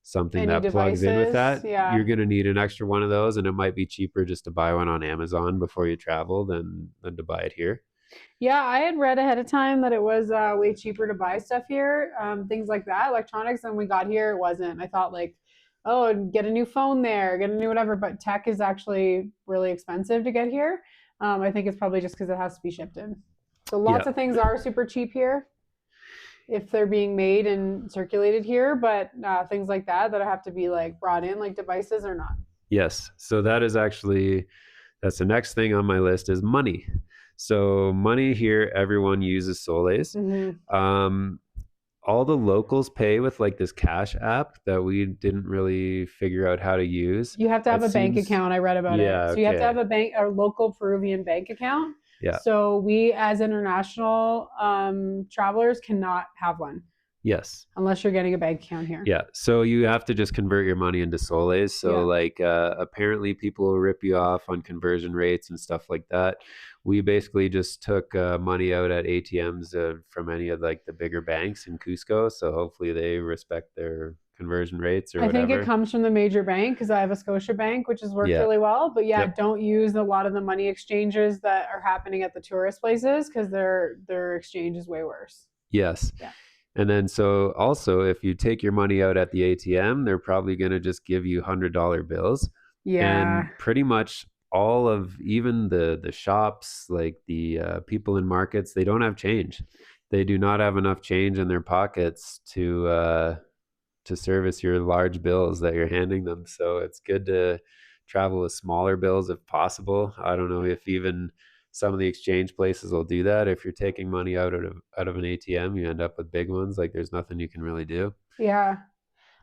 something Any that plugs in with that, devices? Yeah. you're going to need an extra one of those, and it might be cheaper just to buy one on Amazon before you travel than to buy it here. Yeah, I had read ahead of time that it was way cheaper to buy stuff here, things like that, electronics. And when we got here, it wasn't. I thought like, oh, get a new phone there, get a new whatever. But tech is actually really expensive to get here. I think it's probably just because it has to be shipped in. So lots Yeah. of things are super cheap here if they're being made and circulated here, but things like that have to be like brought in, like devices, are not. Yes. So that's the next thing on my list is money. So money here, everyone uses soles. Mm-hmm. All the locals pay with like this cash app that we didn't really figure out how to use. You have to have That a bank seems- account. I read about Yeah, it. So you have to okay. have a local Peruvian bank account. Yeah. So we, as international travelers, cannot have one Yes. unless you're getting a bank account here. Yeah. So you have to just convert your money into soles. So Yeah. like apparently people will rip you off on conversion rates and stuff like that. We basically just took money out at ATMs from any of like the bigger banks in Cusco. So hopefully they respect their conversion rates or I whatever. think it comes from the major bank because I have a Scotia bank, which has worked Yeah. really well. But yeah, Yep. don't use a lot of the money exchanges that are happening at the tourist places because their exchange is way worse. Yes. Yeah. And then so also if you take your money out at the ATM, they're probably going to just give you $100 bills. Yeah. And pretty much all of even the shops, like the people in markets, they don't have change. They do not have enough change in their pockets to service your large bills that you're handing them. So it's good to travel with smaller bills if possible. I don't know if even some of the exchange places will do that. If you're taking money out of an ATM, you end up with big ones. Like there's nothing you can really do. Yeah.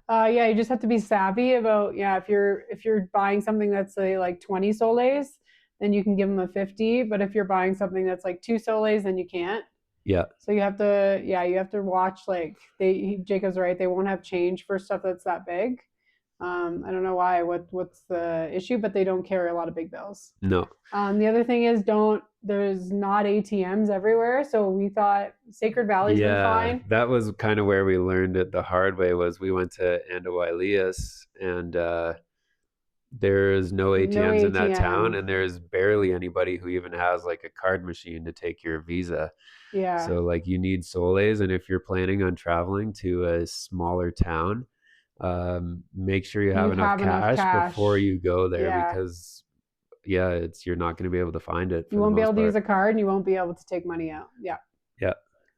Yeah, you just have to be savvy about, yeah, if you're buying something that's say like 20 soles, then you can give them a 50. But if you're buying something that's like 2 soles, then you can't. Yeah. So you have to, yeah, you have to watch like Jacob's right. They won't have change for stuff that's that big. I don't know why. What's the issue? But they don't carry a lot of big bills. No. The other thing is don't there's not ATMs everywhere. So we thought Sacred Valley's been Yeah, fine. that was kind of where we learned it the hard way. Was we went to Andahuaylias, and there's no No ATMs in that town, ATM. and there's barely anybody who even has like a card machine to take your visa. Yeah. So like you need soles, and if you're planning on traveling to a smaller town, make sure you have You enough have enough cash before cash. you go there, Yeah. because yeah, it's you're not going to be able to find it You for the won't be able most to use part. a card and you won't be able to take money out. Yeah. Yeah.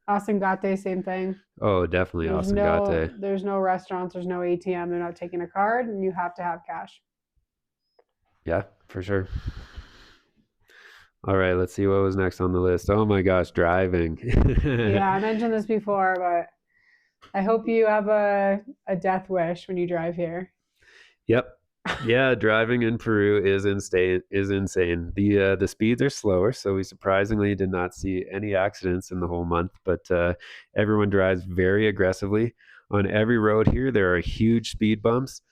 Asengate, same thing. Oh, definitely Asangate. There's no restaurants, there's no ATM, they're not taking a card and you have to have cash. Yeah, for sure. All right, let's see what was next on the list. Oh my gosh, driving. Yeah, I mentioned this before, but I hope you have a death wish when you drive here. Yep. Yeah, driving in Peru is insane. Is insane. The speeds are slower, so we surprisingly did not see any accidents in the whole month. But everyone drives very aggressively on every road here. There are huge speed bumps,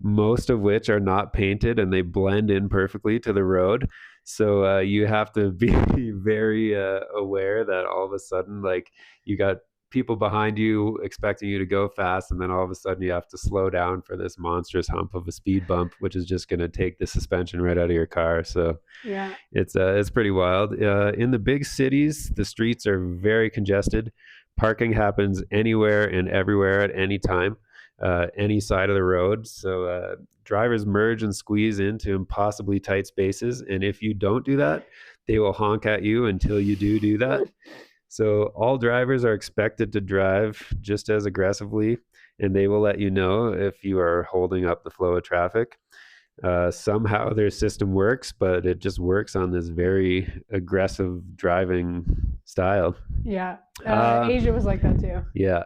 most of which are not painted, and they blend in perfectly to the road. So you have to be very aware that all of a sudden, like, you got people behind you expecting you to go fast, and then all of a sudden you have to slow down for this monstrous hump of a speed bump, which is just going to take the suspension right out of your car. So Yeah. it's pretty wild. In the big cities, the streets are very congested. Parking happens anywhere and everywhere at any time, any side of the road. So drivers merge and squeeze into impossibly tight spaces, and if you don't do that, they will honk at you until you do that. So all drivers are expected to drive just as aggressively, and they will let you know if you are holding up the flow of traffic. Somehow their system works, but it just works on this very aggressive driving style. Yeah. Uh, Asia was like that too. yeah.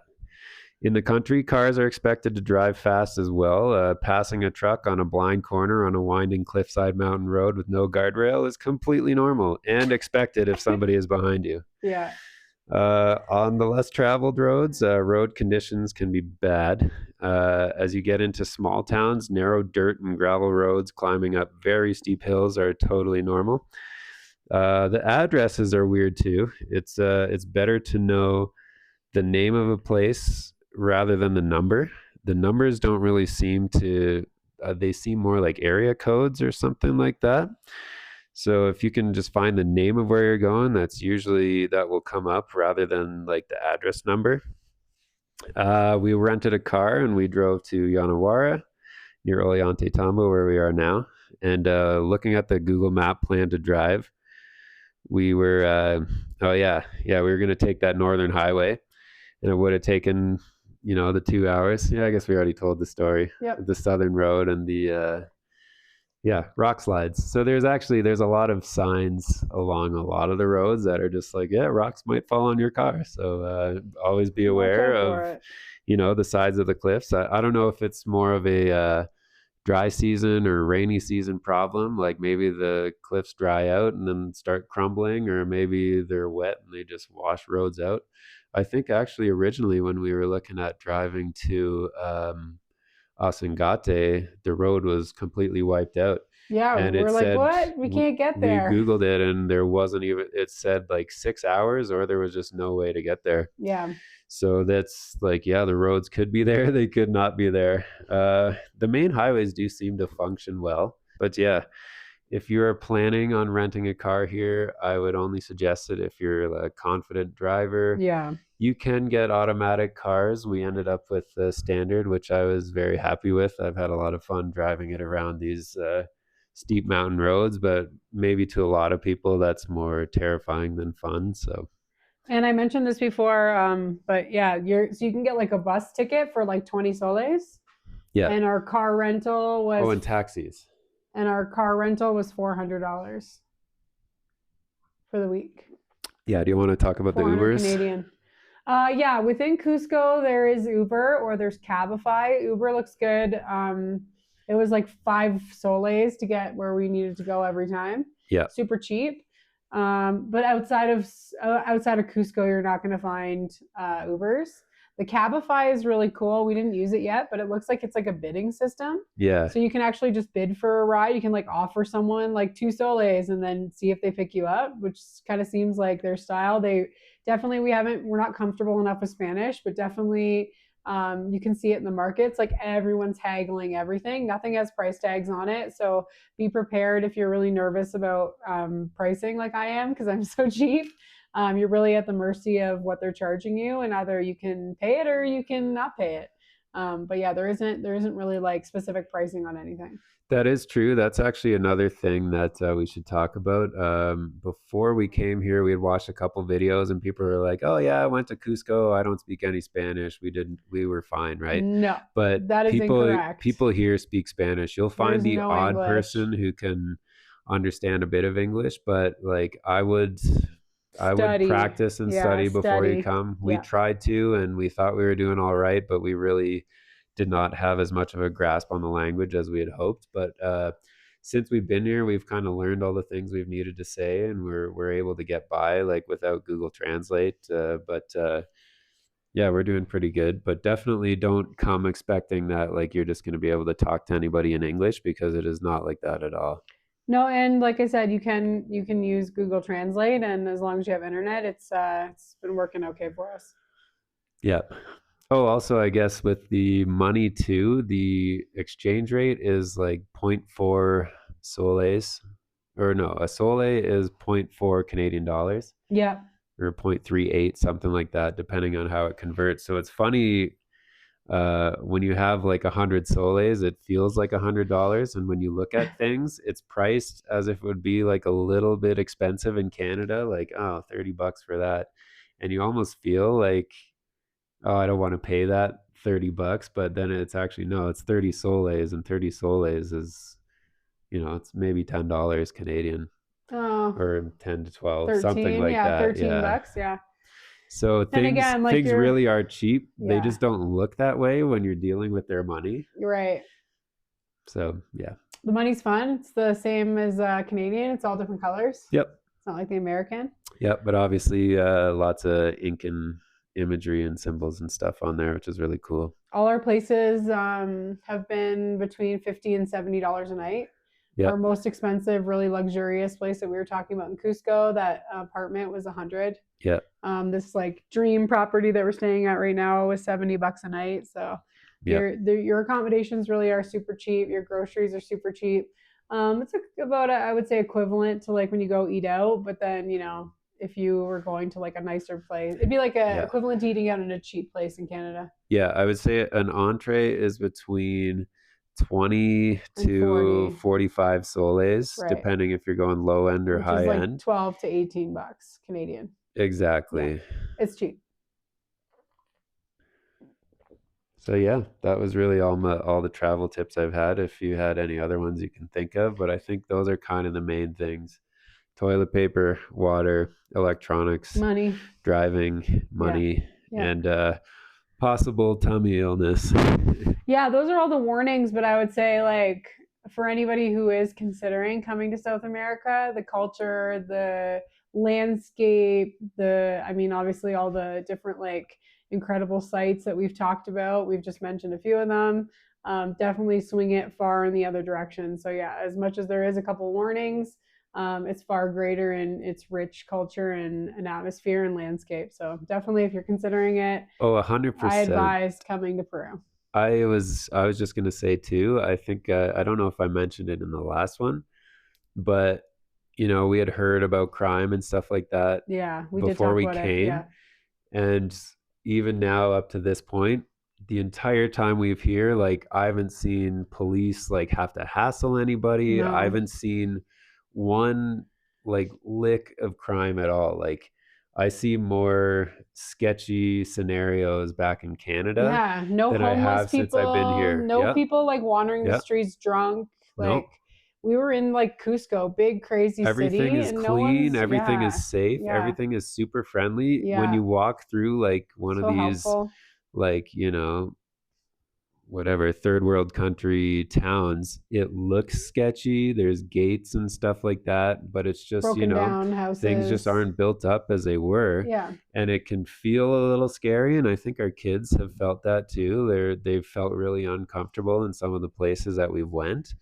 In the country, cars are expected to drive fast as well. Passing a truck on a blind corner on a winding cliffside mountain road with no guardrail is completely normal and expected if somebody is behind you. Yeah. On the less traveled roads, road conditions can be bad. As you get into small towns, narrow dirt and gravel roads climbing up very steep hills are totally normal. The addresses are weird too. It's better to know the name of a place rather than the number. The numbers don't really seem to. They seem more like area codes or something like that. So if you can just find the name of where you're going, that will come up rather than like the address number. We rented a car and we drove to Yanawara near Ollantaytambo, where we are now. And looking at the Google Map plan to drive, we were, we were going to take that northern highway, and it would have taken, the 2 hours. Yeah, I guess we already told the story. Yep. The southern road and the rock slides. So there's a lot of signs along a lot of the roads that are just like, yeah, rocks might fall on your car. So always be aware of, the sides of the cliffs. I don't know if it's more of a dry season or rainy season problem. Like maybe the cliffs dry out and then start crumbling, or maybe they're wet and they just wash roads out. I think actually originally when we were looking at driving to Asangate, the road was completely wiped out. Yeah, And we're it like, said, what? We can't get we there. Googled it and there wasn't even, it said like 6 hours, or there was just no way to get there. Yeah. So that's like, yeah, the roads could be there, they could not be there. The main highways do seem to function well. But yeah, if you're planning on renting a car here, I would only suggest it if you're a confident driver. Yeah. You can get automatic cars. We ended up with the standard, which I was very happy with. I've had a lot of fun driving it around these steep mountain roads, but maybe to a lot of people that's more terrifying than fun. So, And I mentioned this before, but yeah, so you can get like a bus ticket for like 20 soles. yeah. And our car rental was and taxis. And our car rental was $400 for the week. Yeah, do you want to talk about the Ubers? Canadian. Yeah, within Cusco there is Uber or there's Cabify. Uber looks good. It was like 5 soles to get where we needed to go every time. Yeah. Super cheap. But outside of Cusco, you're not going to find Ubers. The Cabify is really cool. We didn't use it yet, but it looks like it's like a bidding system. Yeah. So you can actually just bid for a ride. You can like offer someone like 2 soles and then see if they pick you up, which kind of seems like their style. They definitely we're not comfortable enough with Spanish, but definitely you can see it in the markets. Like everyone's haggling everything. Nothing has price tags on it. So be prepared if you're really nervous about pricing, like I am, because I'm so cheap. You're really at the mercy of what they're charging you, and either you can pay it or you can not pay it. But yeah, there isn't really like specific pricing on anything. That is true. That's actually another thing that we should talk about. Before we came here, we had watched a couple videos, and people were like, "Oh yeah, I went to Cusco. I don't speak any Spanish. We didn't. We were fine, right?" No, But that is incorrect. people here speak Spanish. You'll find There's the no odd English. person who can understand a bit of English, but like I would Study. practice and Yeah, study before you study. come. We Yeah. tried to, and we thought we were doing all right, but we really did not have as much of a grasp on the language as we had hoped. But since we've been here, we've kind of learned all the things we've needed to say, and we're able to get by like without Google Translate. But yeah, we're doing pretty good. But definitely don't come expecting that like you're just going to be able to talk to anybody in English, because it is not like that at all. No, and like I said, you can use Google Translate, and as long as you have internet, it's been working okay for us. Yeah. Oh, also, I guess with the money too, the exchange rate is like zero point 0.4 soles, or no, a sole is zero point 0.4 Canadian dollars, Yeah. or 0.38, something like that, depending on how it converts. So it's funny, when you have like 100 soles, it feels like $100, and when you look at things, it's priced as if it would be like a little bit expensive in Canada, like, oh, $30 for that, and you almost feel like, oh, I don't want to pay that $30, but then it's actually, no, it's 30 soles, and 30 soles is, it's maybe $10 Canadian, Oh, or 10 to 12, something 13. like Yeah, that. 13 Yeah. bucks. Yeah. So And things again, like things you're, really are cheap. They yeah, just don't look that way when you're dealing with their money. you're right. So, yeah. The money's fun. It's the same as Canadian. It's all different colors. Yep. It's not like the American. Yep, but obviously lots of Incan imagery and symbols and stuff on there, which is really cool. All our places have been between $50 and $70 a night. Yep. Our most expensive, really luxurious place that we were talking about in Cusco, that apartment was 100. Yeah. This like dream property that we're staying at right now was $70 a night. So your accommodations really are super cheap. Your groceries are super cheap. It's about I would say equivalent to like when you go eat out, but then if you were going to like a nicer place, it'd be like equivalent to eating out in a cheap place in Canada. Yeah, I would say an entree is between 20 to 45 soles, right, depending if you're going low end or which high is like end. 12 to 18 bucks Canadian. Exactly. Yeah, it's cheap. So yeah, that was really all the travel tips I've had. If you had any other ones you can think of, but I think those are kind of the main things: toilet paper, water, electronics, money, driving, money, yeah. and possible tummy illness. Yeah, those are all the warnings, but I would say like for anybody who is considering coming to South America, the culture, the landscape, obviously all the different like incredible sites that we've talked about. We've just mentioned a few of them. Definitely swing it far in the other direction. So yeah, as much as there is a couple warnings, it's far greater in its rich culture and atmosphere and landscape. So definitely, if you're considering it, 100%. I advised coming to Peru. I was just gonna say too. I think I don't know if I mentioned it in the last one, but we had heard about crime and stuff like that. Yeah, we did before talk we about came, it. Yeah. And even now up to this point, the entire time we've here, like I haven't seen police like have to hassle anybody. No. I haven't seen one like lick of crime at all. Like I see more sketchy scenarios back in Canada. Yeah, no than I homeless have people. since I've been here. No people like wandering the streets drunk. Like Nope. we were in like Cusco, big crazy Everything city, is and no clean, one's, everything yeah, is safe, yeah, everything is super friendly. When yeah, you walk through like one of so these, helpful. like, whatever third world country towns, it looks sketchy. There's gates and stuff like that, but it's just, Broken down things just houses. aren't built up as they were. Yeah, And it can feel a little scary. And I think our kids have felt that too. They've felt really uncomfortable in some of the places that we've went.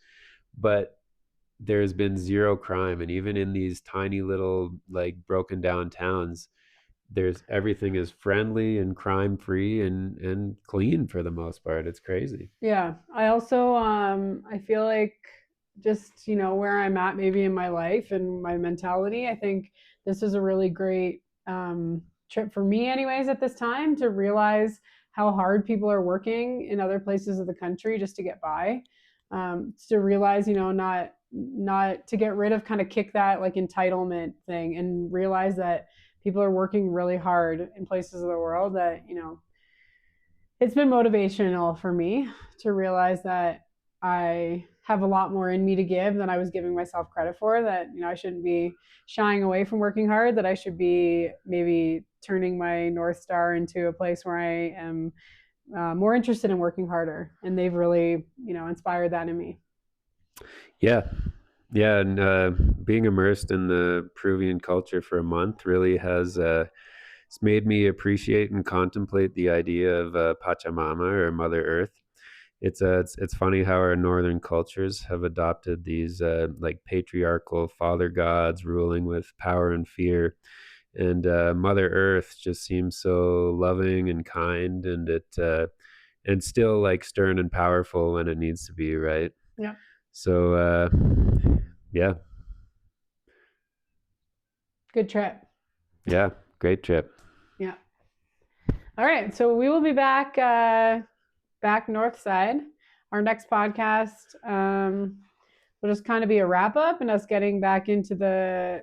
But there's been zero crime. And even in these tiny little like broken down towns, there's everything is friendly and crime free and clean for the most part. It's crazy. yeah. I also I feel like just, where I'm at maybe in my life and my mentality, I think this is a really great trip for me anyways at this time, to realize how hard people are working in other places of the country just to get by. To realize, not to get rid of, kind of kick that like entitlement thing, and realize that people are working really hard in places of the world that, it's been motivational for me to realize that I have a lot more in me to give than I was giving myself credit for. That, I shouldn't be shying away from working hard, that I should be maybe turning my North Star into a place where I am more interested in working harder. And they've really, inspired that in me. Yeah. Yeah. And being immersed in the Peruvian culture for a month really has it's made me appreciate and contemplate the idea of Pachamama, or Mother Earth. It's funny how our northern cultures have adopted these like patriarchal father gods ruling with power and fear, and Mother Earth just seems so loving and kind, and still like stern and powerful when it needs to be, right? Yeah. So yeah, Good trip. yeah, great trip. Yeah. All right. So we will be back north side. Our next podcast will just kind of be a wrap up and us getting back into the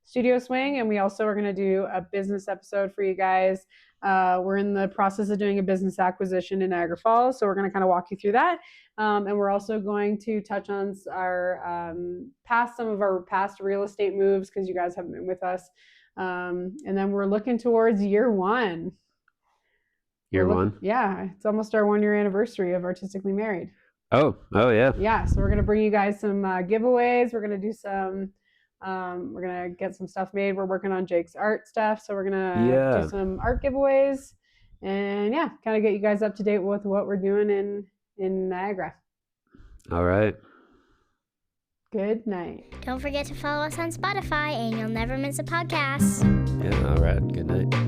studio swing. And we also are going to do a business episode for you guys. We're in the process of doing a business acquisition in Niagara Falls, so we're going to kind of walk you through that. And we're also going to touch on some of our past real estate moves, because you guys haven't been with us. And then we're looking towards year one. Year one? Yeah, it's almost our 1 year anniversary of Artistically Married. Oh yeah. Yeah, so we're gonna bring you guys some giveaways. We're gonna do some. We're gonna get some stuff made. We're working on Jake's art stuff, so we're gonna do some art giveaways, and yeah, kind of get you guys up to date with what we're doing in Niagara. All right. Good night. Don't forget to follow us on Spotify, and you'll never miss a podcast. Yeah. All right. Good night.